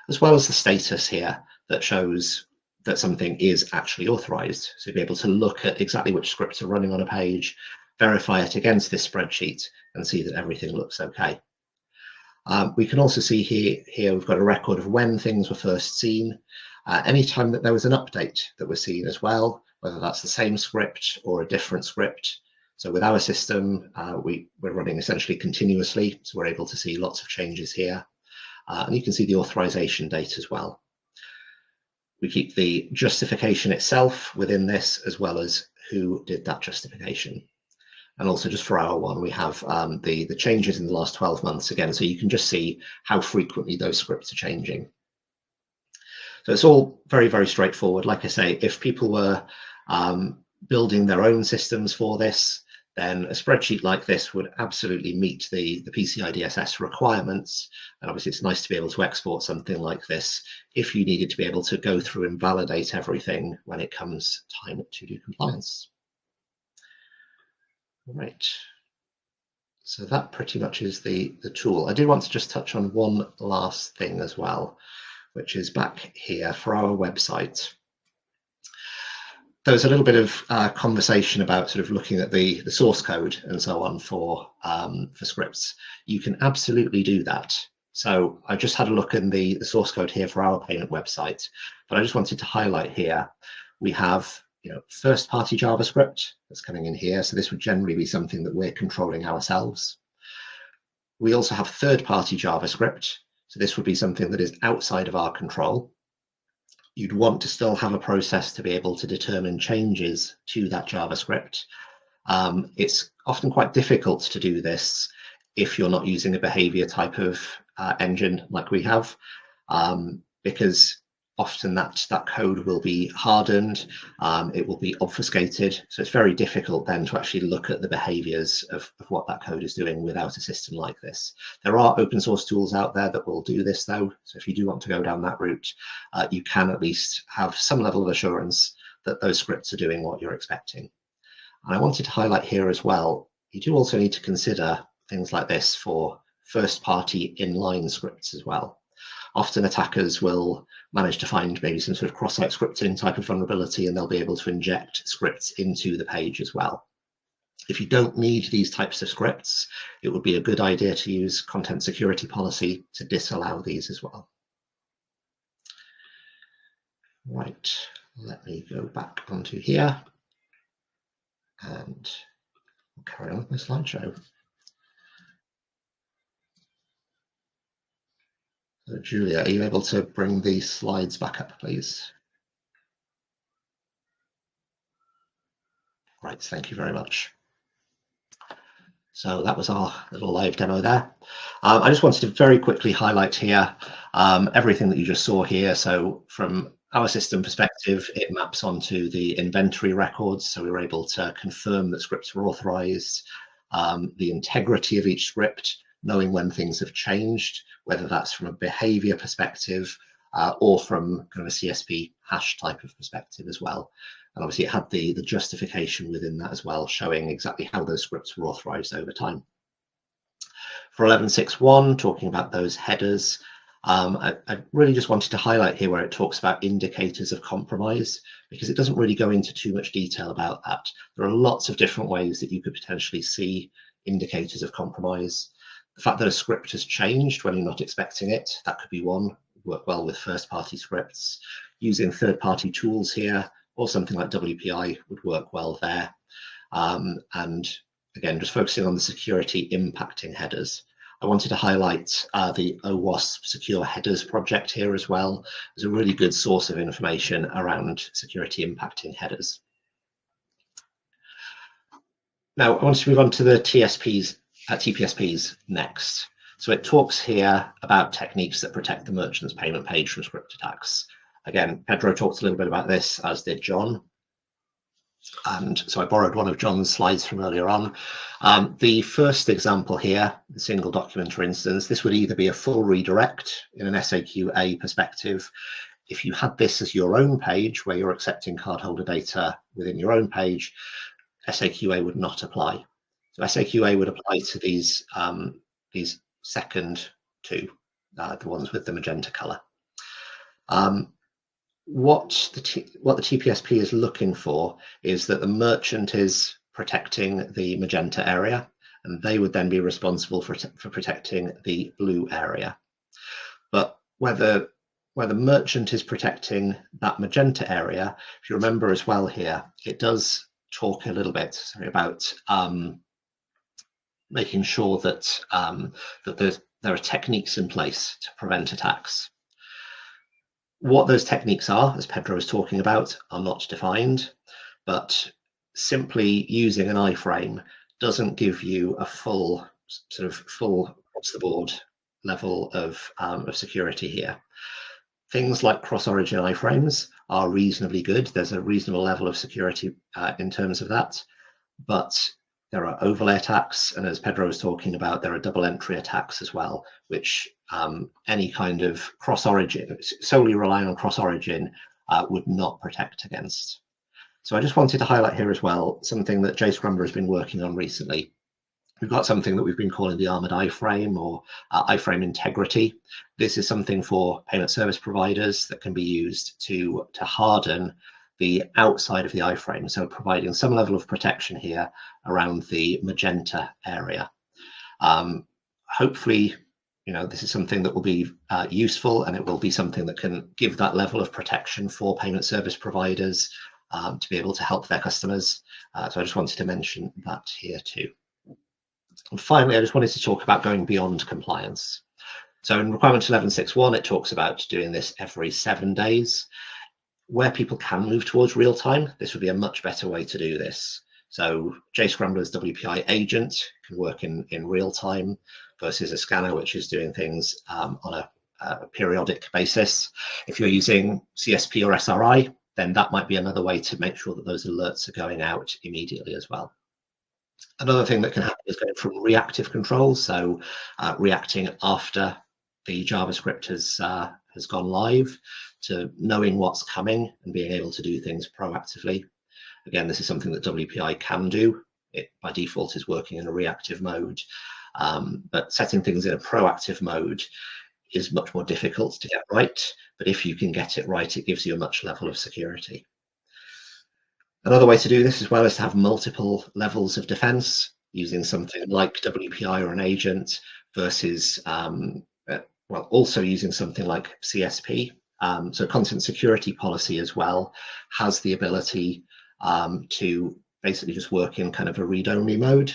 as well as the status here that shows that something is actually authorized. So you'll be able to look at exactly which scripts are running on a page, verify it against this spreadsheet, and see that everything looks okay. We can also see here we've got a record of when things were first seen. Anytime that there was an update that was seen as well, whether that's the same script or a different script. So with our system, we're running essentially continuously, so we're able to see lots of changes here. And you can see the authorization date as well. We keep the justification itself within this, as well as who did that justification. And also just for our one, we have the changes in the last 12 months again, so you can just see how frequently those scripts are changing. So it's all very, very straightforward. Like I say, if people were building their own systems for this, then a spreadsheet like this would absolutely meet the PCI DSS requirements. And obviously it's nice to be able to export something like this if you needed to be able to go through and validate everything when it comes time to do compliance. Right. So that pretty much is the tool. I do want to just touch on one last thing as well, which is back here for our website. There was a little bit of conversation about sort of looking at the source code and so on for scripts. You can absolutely do that. So I just had a look in the source code here for our payment website, but I just wanted to highlight here, we have first-party JavaScript that's coming in here. So this would generally be something that we're controlling ourselves. We also have third-party JavaScript. So this would be something that is outside of our control. You'd want to still have a process to be able to determine changes to that JavaScript. It's often quite difficult to do this if you're not using a behavior type of engine like we have, because often that code will be hardened, it will be obfuscated. So it's very difficult then to actually look at the behaviors of what that code is doing without a system like this. There are open source tools out there that will do this though. So if you do want to go down that route, you can at least have some level of assurance that those scripts are doing what you're expecting. And I wanted to highlight here as well, you do also need to consider things like this for first-party inline scripts as well. Often attackers will manage to find maybe some sort of cross-site scripting type of vulnerability, and they'll be able to inject scripts into the page as well. If you don't need these types of scripts, it would be a good idea to use content security policy to disallow these as well. Right, let me go back onto here and I'll carry on with my slideshow. So Julia, are you able to bring the slides back up, please? Right, thank you very much. So that was our little live demo there. I just wanted to very quickly highlight here everything that you just saw here. So from our system perspective, it maps onto the inventory records. So we were able to confirm that scripts were authorized, the integrity of each script, knowing when things have changed, whether that's from a behavior perspective or from kind of a CSP hash type of perspective as well. And obviously it had the justification within that as well, showing exactly how those scripts were authorized over time. For 11.6.1, talking about those headers, I really just wanted to highlight here where it talks about indicators of compromise, because it doesn't really go into too much detail about that. There are lots of different ways that you could potentially see indicators of compromise. The fact that a script has changed when you're not expecting it, that could be one. Work well with first-party scripts. Using third-party tools here, or something like WPI would work well there. And again, just focusing on the security impacting headers. I wanted to highlight the OWASP Secure Headers project here as well. It's a really good source of information around security impacting headers. Now, I want to move on to the TPSPs next. So it talks here about techniques that protect the merchant's payment page from script attacks. Again, Pedro talked a little bit about this, as did John. And so I borrowed one of John's slides from earlier on. The first example here, the single document, for instance, this would either be a full redirect in an SAQ A perspective. If you had this as your own page where you're accepting cardholder data within your own page, SAQ A would not apply. So SAQ A would apply to these second two, the ones with the magenta color. What the TPSP is looking for is that the merchant is protecting the magenta area, and they would then be responsible for protecting the blue area. But whether the merchant is protecting that magenta area, if you remember as well here, it does talk a little bit about making sure that there are techniques in place to prevent attacks. What those techniques are, as Pedro was talking about, are not defined, but simply using an iframe doesn't give you a full across the board level of security here. Things like cross-origin iframes are reasonably good. There's a reasonable level of security in terms of that, but there are overlay attacks, and as Pedro was talking about, there are double entry attacks as well, which any kind of cross-origin, solely relying on cross-origin, would not protect against. So I just wanted to highlight here as well something that Jscrambler has been working on recently. We've got something that we've been calling the armored iframe, or iframe integrity. This is something for payment service providers that can be used to harden the outside of the iframe, so providing some level of protection here around the magenta area. Hopefully, this is something that will be useful, and it will be something that can give that level of protection for payment service providers to be able to help their customers. So I just wanted to mention that here too. And finally, I just wanted to talk about going beyond compliance. So in requirement 11.6.1, it talks about doing this every 7 days. Where people can move towards real time, this would be a much better way to do this. So Jscrambler's WPI agent can work in real time versus a scanner, which is doing things on a periodic basis. If you're using CSP or SRI, then that might be another way to make sure that those alerts are going out immediately as well. Another thing that can happen is going from reactive controls, so reacting after the JavaScript has gone live, to knowing what's coming and being able to do things proactively. Again, this is something that WPI can do. It by default is working in a reactive mode, but setting things in a proactive mode is much more difficult to get right. But if you can get it right, it gives you a much level of security. Another way to do this as well is to have multiple levels of defense using something like WPI or an agent versus, also using something like CSP. So content security policy as well has the ability to basically just work in kind of a read-only mode.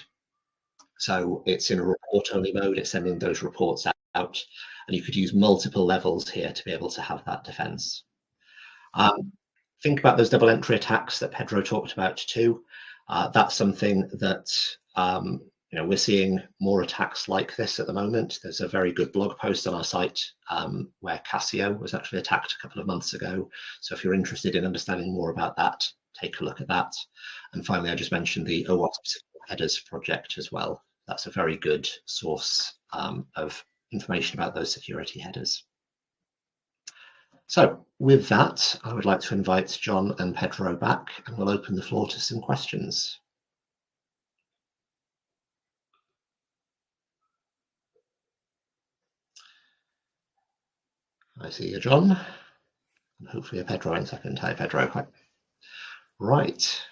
So it's in a report-only mode, it's sending those reports out, and you could use multiple levels here to be able to have that defense. Think about those double entry attacks that Pedro talked about too. That's something that we're seeing more attacks like this at the moment. There's a very good blog post on our site where Casio was actually attacked a couple of months ago. So if you're interested in understanding more about that, take a look at that. And finally, I just mentioned the OWASP headers project as well. That's a very good source of information about those security headers. So with that, I would like to invite John and Pedro back, and we'll open the floor to some questions. I see you, John, and hopefully a Pedro in a second. Hi, Pedro. Right.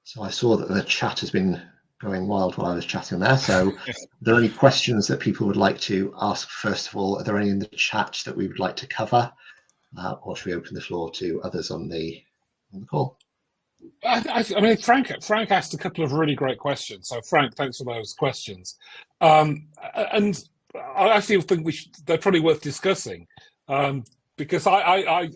So I saw that the chat has been going wild while I was chatting there. So are there any questions that people would like to ask? First of all, are there any in the chat that we would like to cover? Or should we open the floor to others on the call? I mean, Frank asked a couple of really great questions. So Frank, thanks for those questions. And I actually think they're probably worth discussing. Because I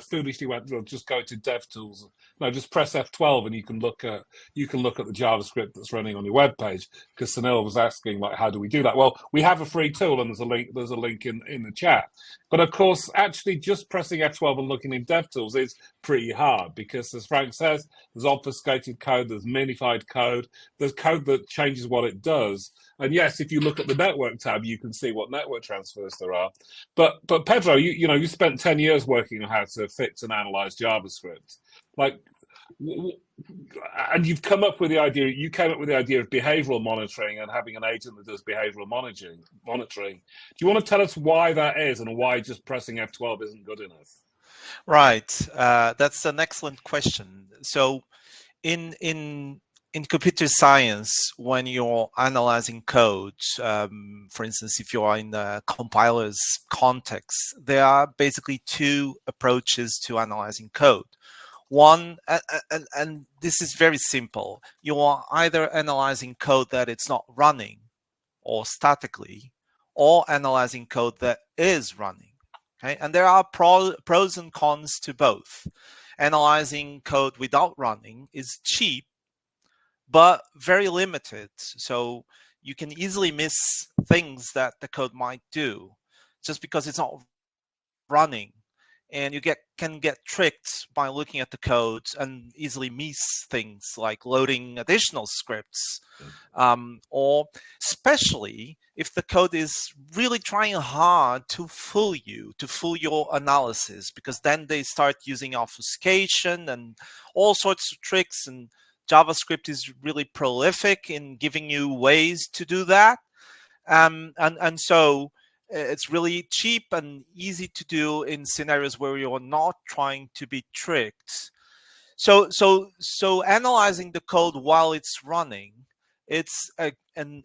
foolishly went, well, just go to DevTools. No, just press F12 and you can look at the JavaScript that's running on your web page. Because Sunil was asking, like, how do we do that? Well, we have a free tool, and there's a link in the chat. But of course, actually, just pressing F12 and looking in DevTools is pretty hard, because as Frank says, there's obfuscated code, there's minified code, there's code that changes what it does. And yes, if you look at the network tab, you can see what network transfers there are. But Pedro, you spent 10 years working on how to fix and analyze JavaScript. And you've come up with the idea. You came up with the idea of behavioral monitoring and having an agent that does behavioral monitoring. Do you want to tell us why that is, and why just pressing F12 isn't good enough? Right. That's an excellent question. So in computer science, when you're analyzing code, for instance, if you are in the compiler's context, there are basically two approaches to analyzing code. One, and this is very simple, you are either analyzing code that it's not running or statically, or analyzing code that is running. Okay, and there are pros and cons to both. Analyzing code without running is cheap, but very limited. So you can easily miss things that the code might do just because it's not running, and you can get tricked by looking at the code and easily miss things like loading additional scripts, or especially if the code is really trying hard to fool you, to fool your analysis, because then they start using obfuscation and all sorts of tricks, and JavaScript is really prolific in giving you ways to do that. And so it's really cheap and easy to do in scenarios where you're not trying to be tricked. So analyzing the code while it's running, it's an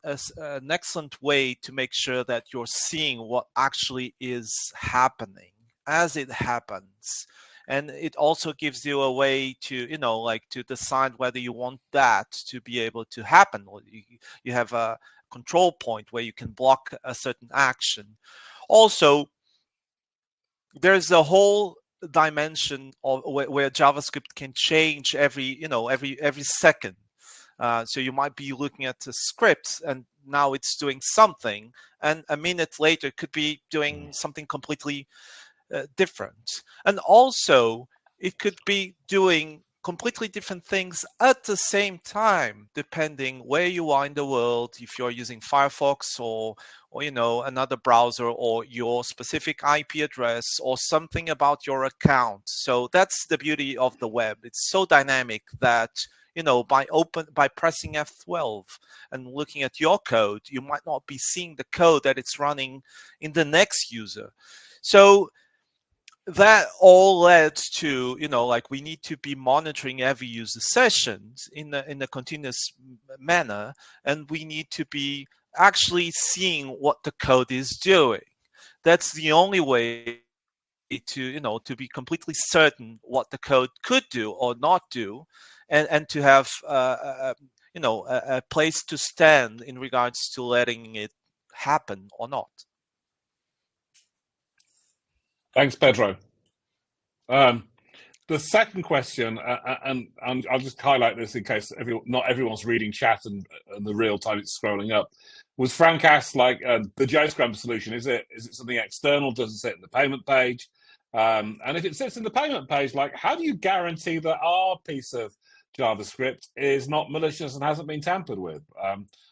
excellent way to make sure that you're seeing what actually is happening as it happens. And it also gives you a way to, to decide whether you want that to be able to happen. Or you have a control point where you can block a certain action. Also, there's a whole dimension of where JavaScript can change every second. So you might be looking at a script and now it's doing something, and a minute later it could be doing something completely different. And also it could be doing completely different things at the same time, depending where you are in the world, if you're using Firefox or another browser, or your specific IP address, or something about your account. So that's the beauty of the web. It's so dynamic that by pressing F12 and looking at your code, you might not be seeing the code that it's running in the next user. So that all led to, we need to be monitoring every user sessions in a continuous manner, and we need to be actually seeing what the code is doing. That's the only way to be completely certain what the code could do or not do, and to have a place to stand in regards to letting it happen or not. Thanks, Pedro. The second question, and I'll just highlight this in case not everyone's reading chat and the real time it's scrolling up, was Frank asked, the Jscrambler solution, is it something external? Does it sit in the payment page? And if it sits in the payment page, how do you guarantee that our piece of JavaScript is not malicious and hasn't been tampered with?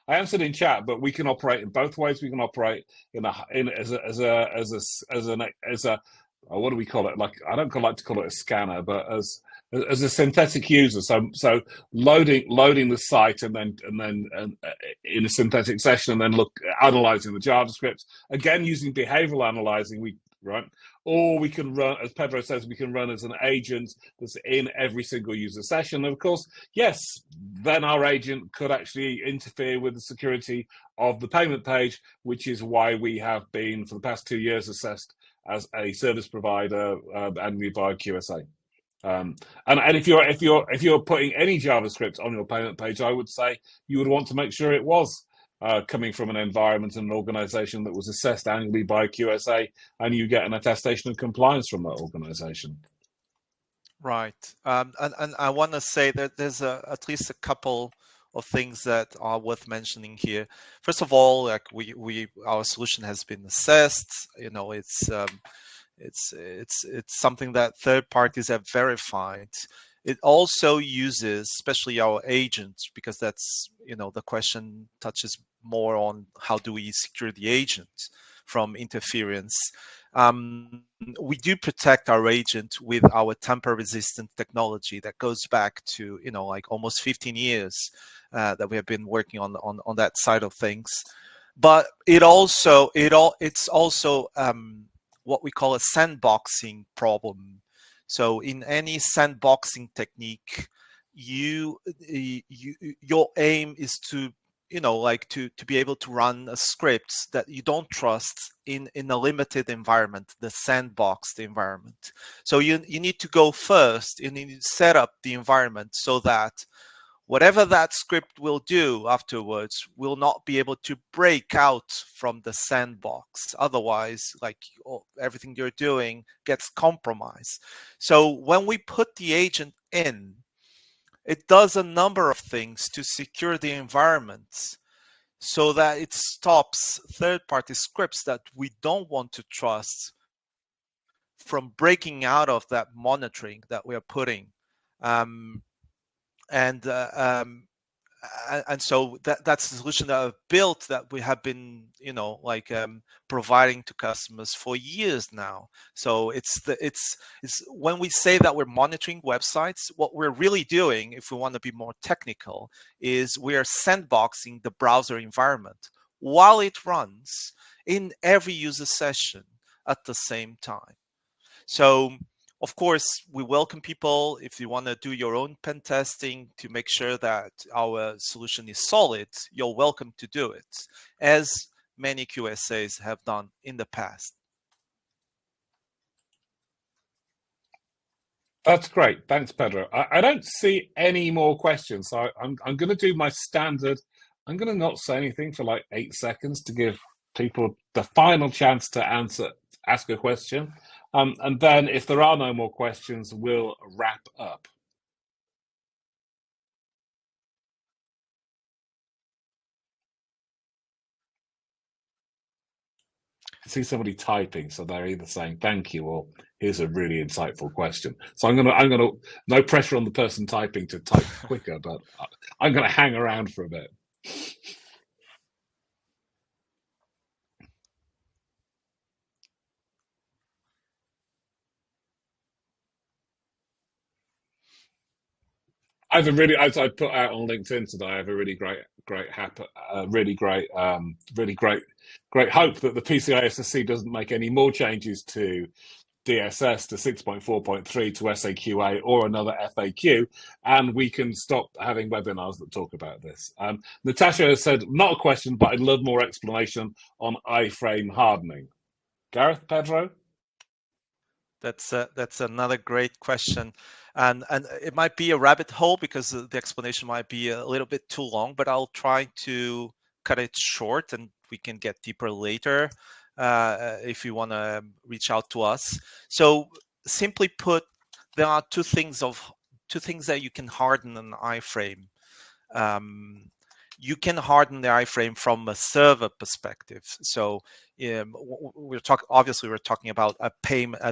I answered in chat, but we can operate in both ways. We can operate as a what do we call it? I don't like to call it a scanner, but as a synthetic user. So loading the site and then in a synthetic session, and then analyzing the JavaScript again using behavioral analyzing. Or we can run, as Pedro says, we can run as an agent that's in every single user session. And of course, yes, then our agent could actually interfere with the security of the payment page, which is why we have been for the past 2 years assessed as a service provider annually by QSA. And if you're putting any JavaScript on your payment page, I would say you would want to make sure it was coming from an environment and an organization that was assessed annually by QSA, and you get an attestation of compliance from that organization. Right. And I want to say that there's at least a couple of things that are worth mentioning here. First of all, our solution has been assessed. It's something that third parties have verified. It also uses, especially our agent, because that's, the question touches more on how do we secure the agent from interference. We do protect our agent with our tamper-resistant technology that goes back to, almost 15 years that we have been working on that side of things. But it's also what we call a sandboxing problem. So in any sandboxing technique, your aim is to be able to run a script that you don't trust in a limited environment, the sandboxed environment. So you need to go first, you need to set up the environment so that whatever that script will do afterwards will not be able to break out from the sandbox. Otherwise, everything you're doing gets compromised. So when we put the agent in, it does a number of things to secure the environment so that it stops third-party scripts that we don't want to trust from breaking out of that monitoring that we are putting. And so that's the solution that I've built, that we have been, providing to customers for years now. So it's when we say that we're monitoring websites, what we're really doing, if we want to be more technical, is we are sandboxing the browser environment while it runs in every user session at the same time. So, of course, we welcome people, if you want to do your own pen testing to make sure that our solution is solid, you're welcome to do it, as many QSAs have done in the past. That's great. Thanks, Pedro. I don't see any more questions, so I'm going to do my standard. I'm going to not say anything for like 8 seconds to give people the final chance to ask a question. And then if there are no more questions, we'll wrap up. I see somebody typing, so they're either saying thank you or here's a really insightful question. So I'm gonna no pressure on the person typing to type quicker, but I'm gonna hang around for a bit. As I put out on LinkedIn today, I have a really great hope that the PCI SSC doesn't make any more changes to DSS, to 6.4.3, to SAQ A, or another FAQ, and we can stop having webinars that talk about this. Natasha has said, not a question, but I'd love more explanation on iframe hardening. Gareth, Pedro? That's another great question, and it might be a rabbit hole because the explanation might be a little bit too long, but I'll try to cut it short, and we can get deeper later if you want to reach out to us. So simply put, there are two things that you can harden an iframe. You can harden the iframe from a server perspective. So we're talking about an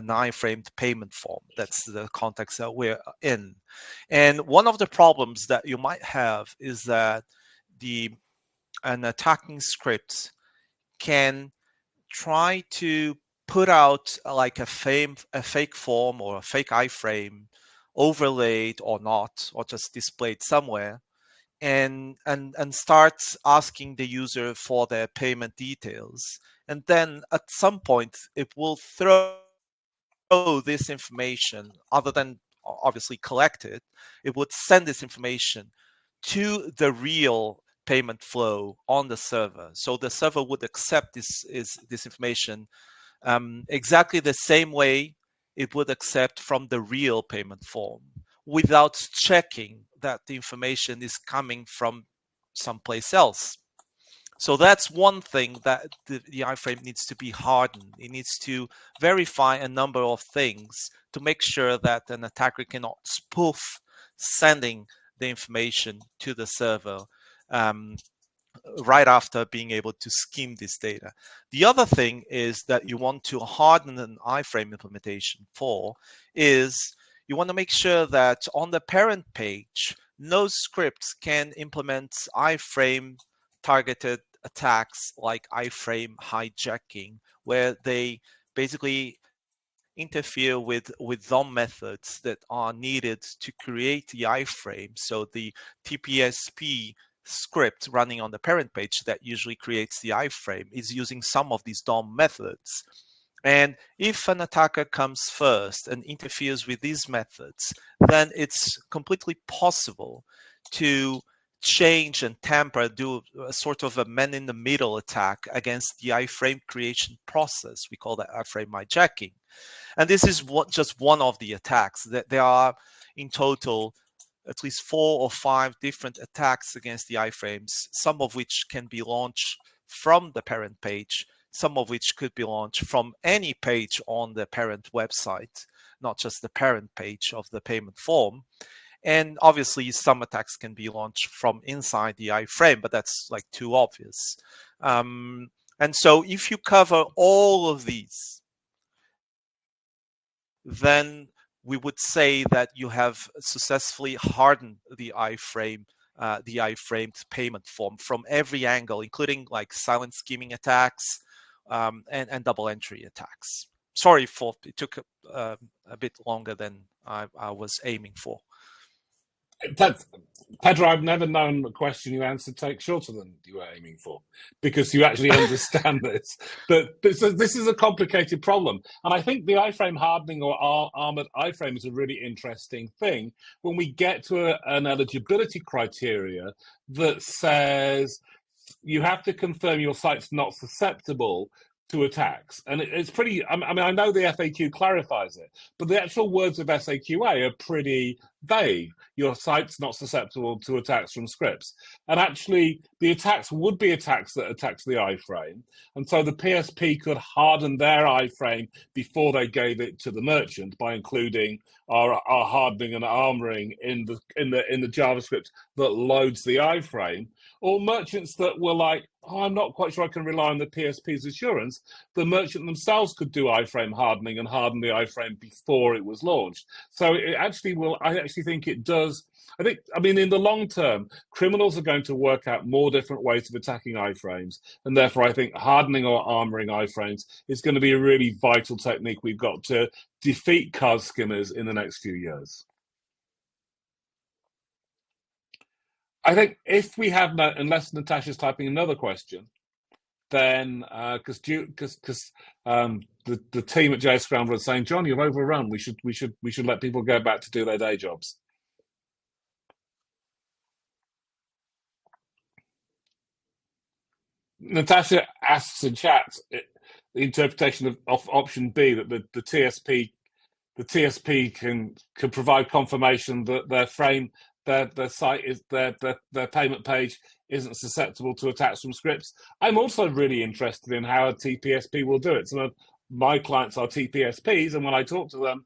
iframed payment form. That's the context that we're in. And one of the problems that you might have is that an attacking script can try to put out like a fake form or a fake iframe, overlaid or not, or just displayed somewhere, and start asking the user for their payment details. And then at some point, it will throw this information, other than obviously collect it, it would send this information to the real payment flow on the server. So the server would accept this information exactly the same way it would accept from the real payment form, without checking that the information is coming from someplace else. So that's one thing that the iframe needs to be hardened. It needs to verify a number of things to make sure that an attacker cannot spoof sending the information to the server right after being able to skim this data. The other thing is that you want to harden an iframe implementation for is you want to make sure that on the parent page, no scripts can implement iframe targeted attacks like iframe hijacking, where they basically interfere with DOM methods that are needed to create the iframe. So the TPSP script running on the parent page that usually creates the iframe is using some of these DOM methods. And if an attacker comes first and interferes with these methods, then it's completely possible to change and tamper, do a sort of a man-in-the-middle attack against the iframe creation process. We call that iframe hijacking. And this is just one of the attacks. There are in total at least 4 or 5 different attacks against the iframes, some of which can be launched from the parent page, some of which could be launched from any page on the parent website, not just the parent page of the payment form. And obviously, some attacks can be launched from inside the iframe, but that's like too obvious. And so if you cover all of these, then we would say that you have successfully hardened the iframe payment form from every angle, including like silent skimming attacks and double entry attacks. Sorry for it took a bit longer than I was aiming for. Pedro, I've never known a question you answered take shorter than you were aiming for, because you actually understand this. But this is a complicated problem. And I think the iframe hardening or armored iframe is a really interesting thing when we get to an eligibility criteria that says you have to confirm your site's not susceptible to attacks. And it's pretty, I mean, I know the FAQ clarifies it, but the actual words of SAQ A are pretty vague. Your site's not susceptible to attacks from scripts. And actually, the attacks would be attacks that attacks the iframe. And so the PSP could harden their iframe before they gave it to the merchant by including our hardening and armoring in the JavaScript that loads the iframe. Or merchants that were like, oh, I'm not quite sure I can rely on the PSP's assurance. The merchant themselves could do iframe hardening and harden the iframe before it was launched. So it actually will, I actually think it does. I mean, in the long term, criminals are going to work out more different ways of attacking iframes. And therefore, I think hardening or armoring iframes is going to be a really vital technique we've got to defeat card skimmers in the next few years. I think if we have no, unless Natasha's typing another question, then because the team at Jscrambler is saying, John, you've overrun. We should let people go back to do their day jobs. Natasha asks in chat the interpretation of option B, that the TSP can provide confirmation that their site is their payment page isn't susceptible to attacks from scripts. I'm also really interested in how a TPSP will do it. Some of my clients are TPSPs, and when I talk to them,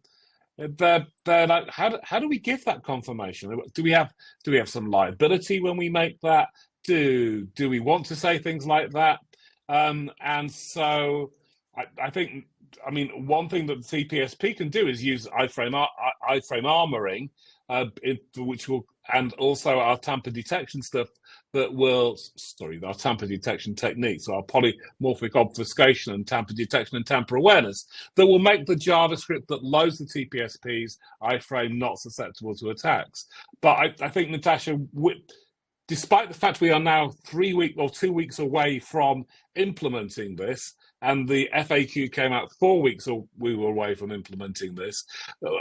they're like, how do we give that confirmation? Do we have some liability when we make that? Do we want to say things like that? And so I think, I mean, one thing that the TPSP can do is use iframe armoring, which will, and also our tamper detection stuff that will, our tamper detection techniques, our polymorphic obfuscation and tamper detection and tamper awareness, that will make the JavaScript that loads the TPSP's iframe not susceptible to attacks. But I think, Natasha, despite the fact we are now 3 weeks or 2 weeks away from implementing this, and the FAQ came out 4 weeks or we were away from implementing this,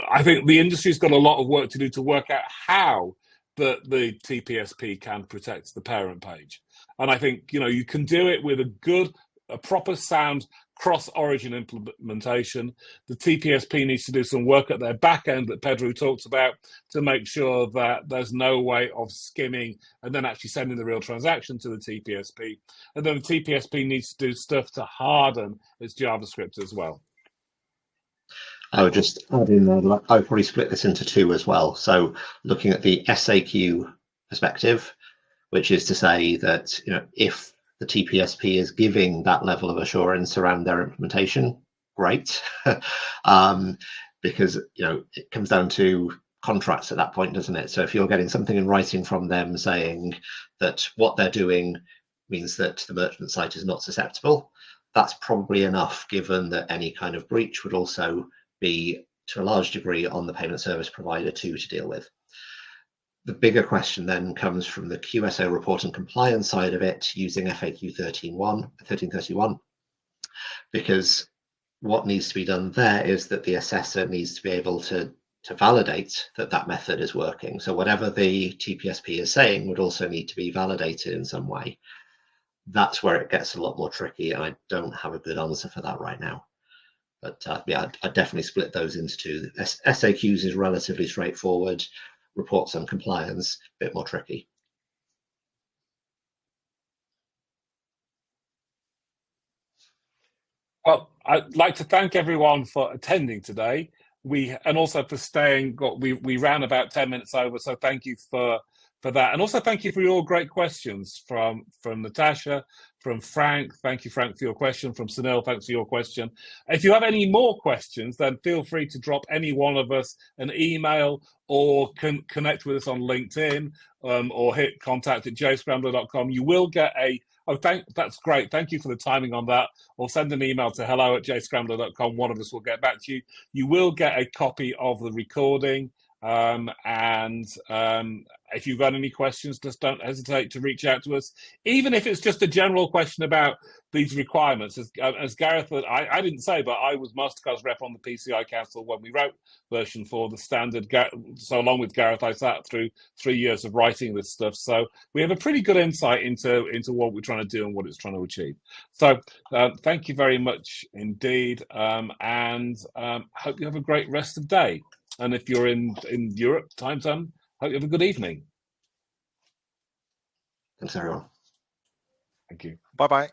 I think the industry's got a lot of work to do to work out how the TPSP can protect the parent page. And I think, you can do it with a proper sound cross-origin implementation. The TPSP needs to do some work at their back end that Pedro talks about to make sure that there's no way of skimming and then actually sending the real transaction to the TPSP. And then the TPSP needs to do stuff to harden its JavaScript as well. I would just add in there, I would probably split this into two as well. So looking at the SAQ perspective, which is to say that, if the TPSP is giving that level of assurance around their implementation, great. Because, it comes down to contracts at that point, doesn't it? So if you're getting something in writing from them saying that what they're doing means that the merchant site is not susceptible, that's probably enough, given that any kind of breach would also be, to a large degree, on the payment service provider to deal with. The bigger question then comes from the QSO report and compliance side of it, using FAQ 1331, because what needs to be done there is that the assessor needs to be able to validate that method is working. So whatever the TPSP is saying would also need to be validated in some way. That's where it gets a lot more tricky, and I don't have a good answer for that right now. But yeah, I'd definitely split those into two. SAQs is relatively straightforward. Reports on compliance, a bit more tricky. Well, I'd like to thank everyone for attending today. And also for staying. We ran about 10 minutes over, so thank you for for that. And also thank you for your great questions from Natasha, from Frank. Thank you, Frank, for your question. From Sunil, thanks for your question. If you have any more questions, then feel free to drop any one of us an email or connect with us on LinkedIn or hit contact@jscrambler.com. You will get a that's great. Thank you for the timing on that. Or send an email to hello@jscrambler.com. One of us will get back to you. You will get a copy of the recording. If you've got any questions, just don't hesitate to reach out to us. Even if it's just a general question about these requirements. As Gareth, I didn't say, but I was Mastercard's rep on the PCI Council when we wrote version 4, the standard. So along with Gareth, I sat through 3 years of writing this stuff. So we have a pretty good insight into what we're trying to do and what it's trying to achieve. So thank you very much indeed. Hope you have a great rest of the day. And if you're in Europe time zone, hope you have a good evening. Thanks, everyone. Thank you. Bye-bye.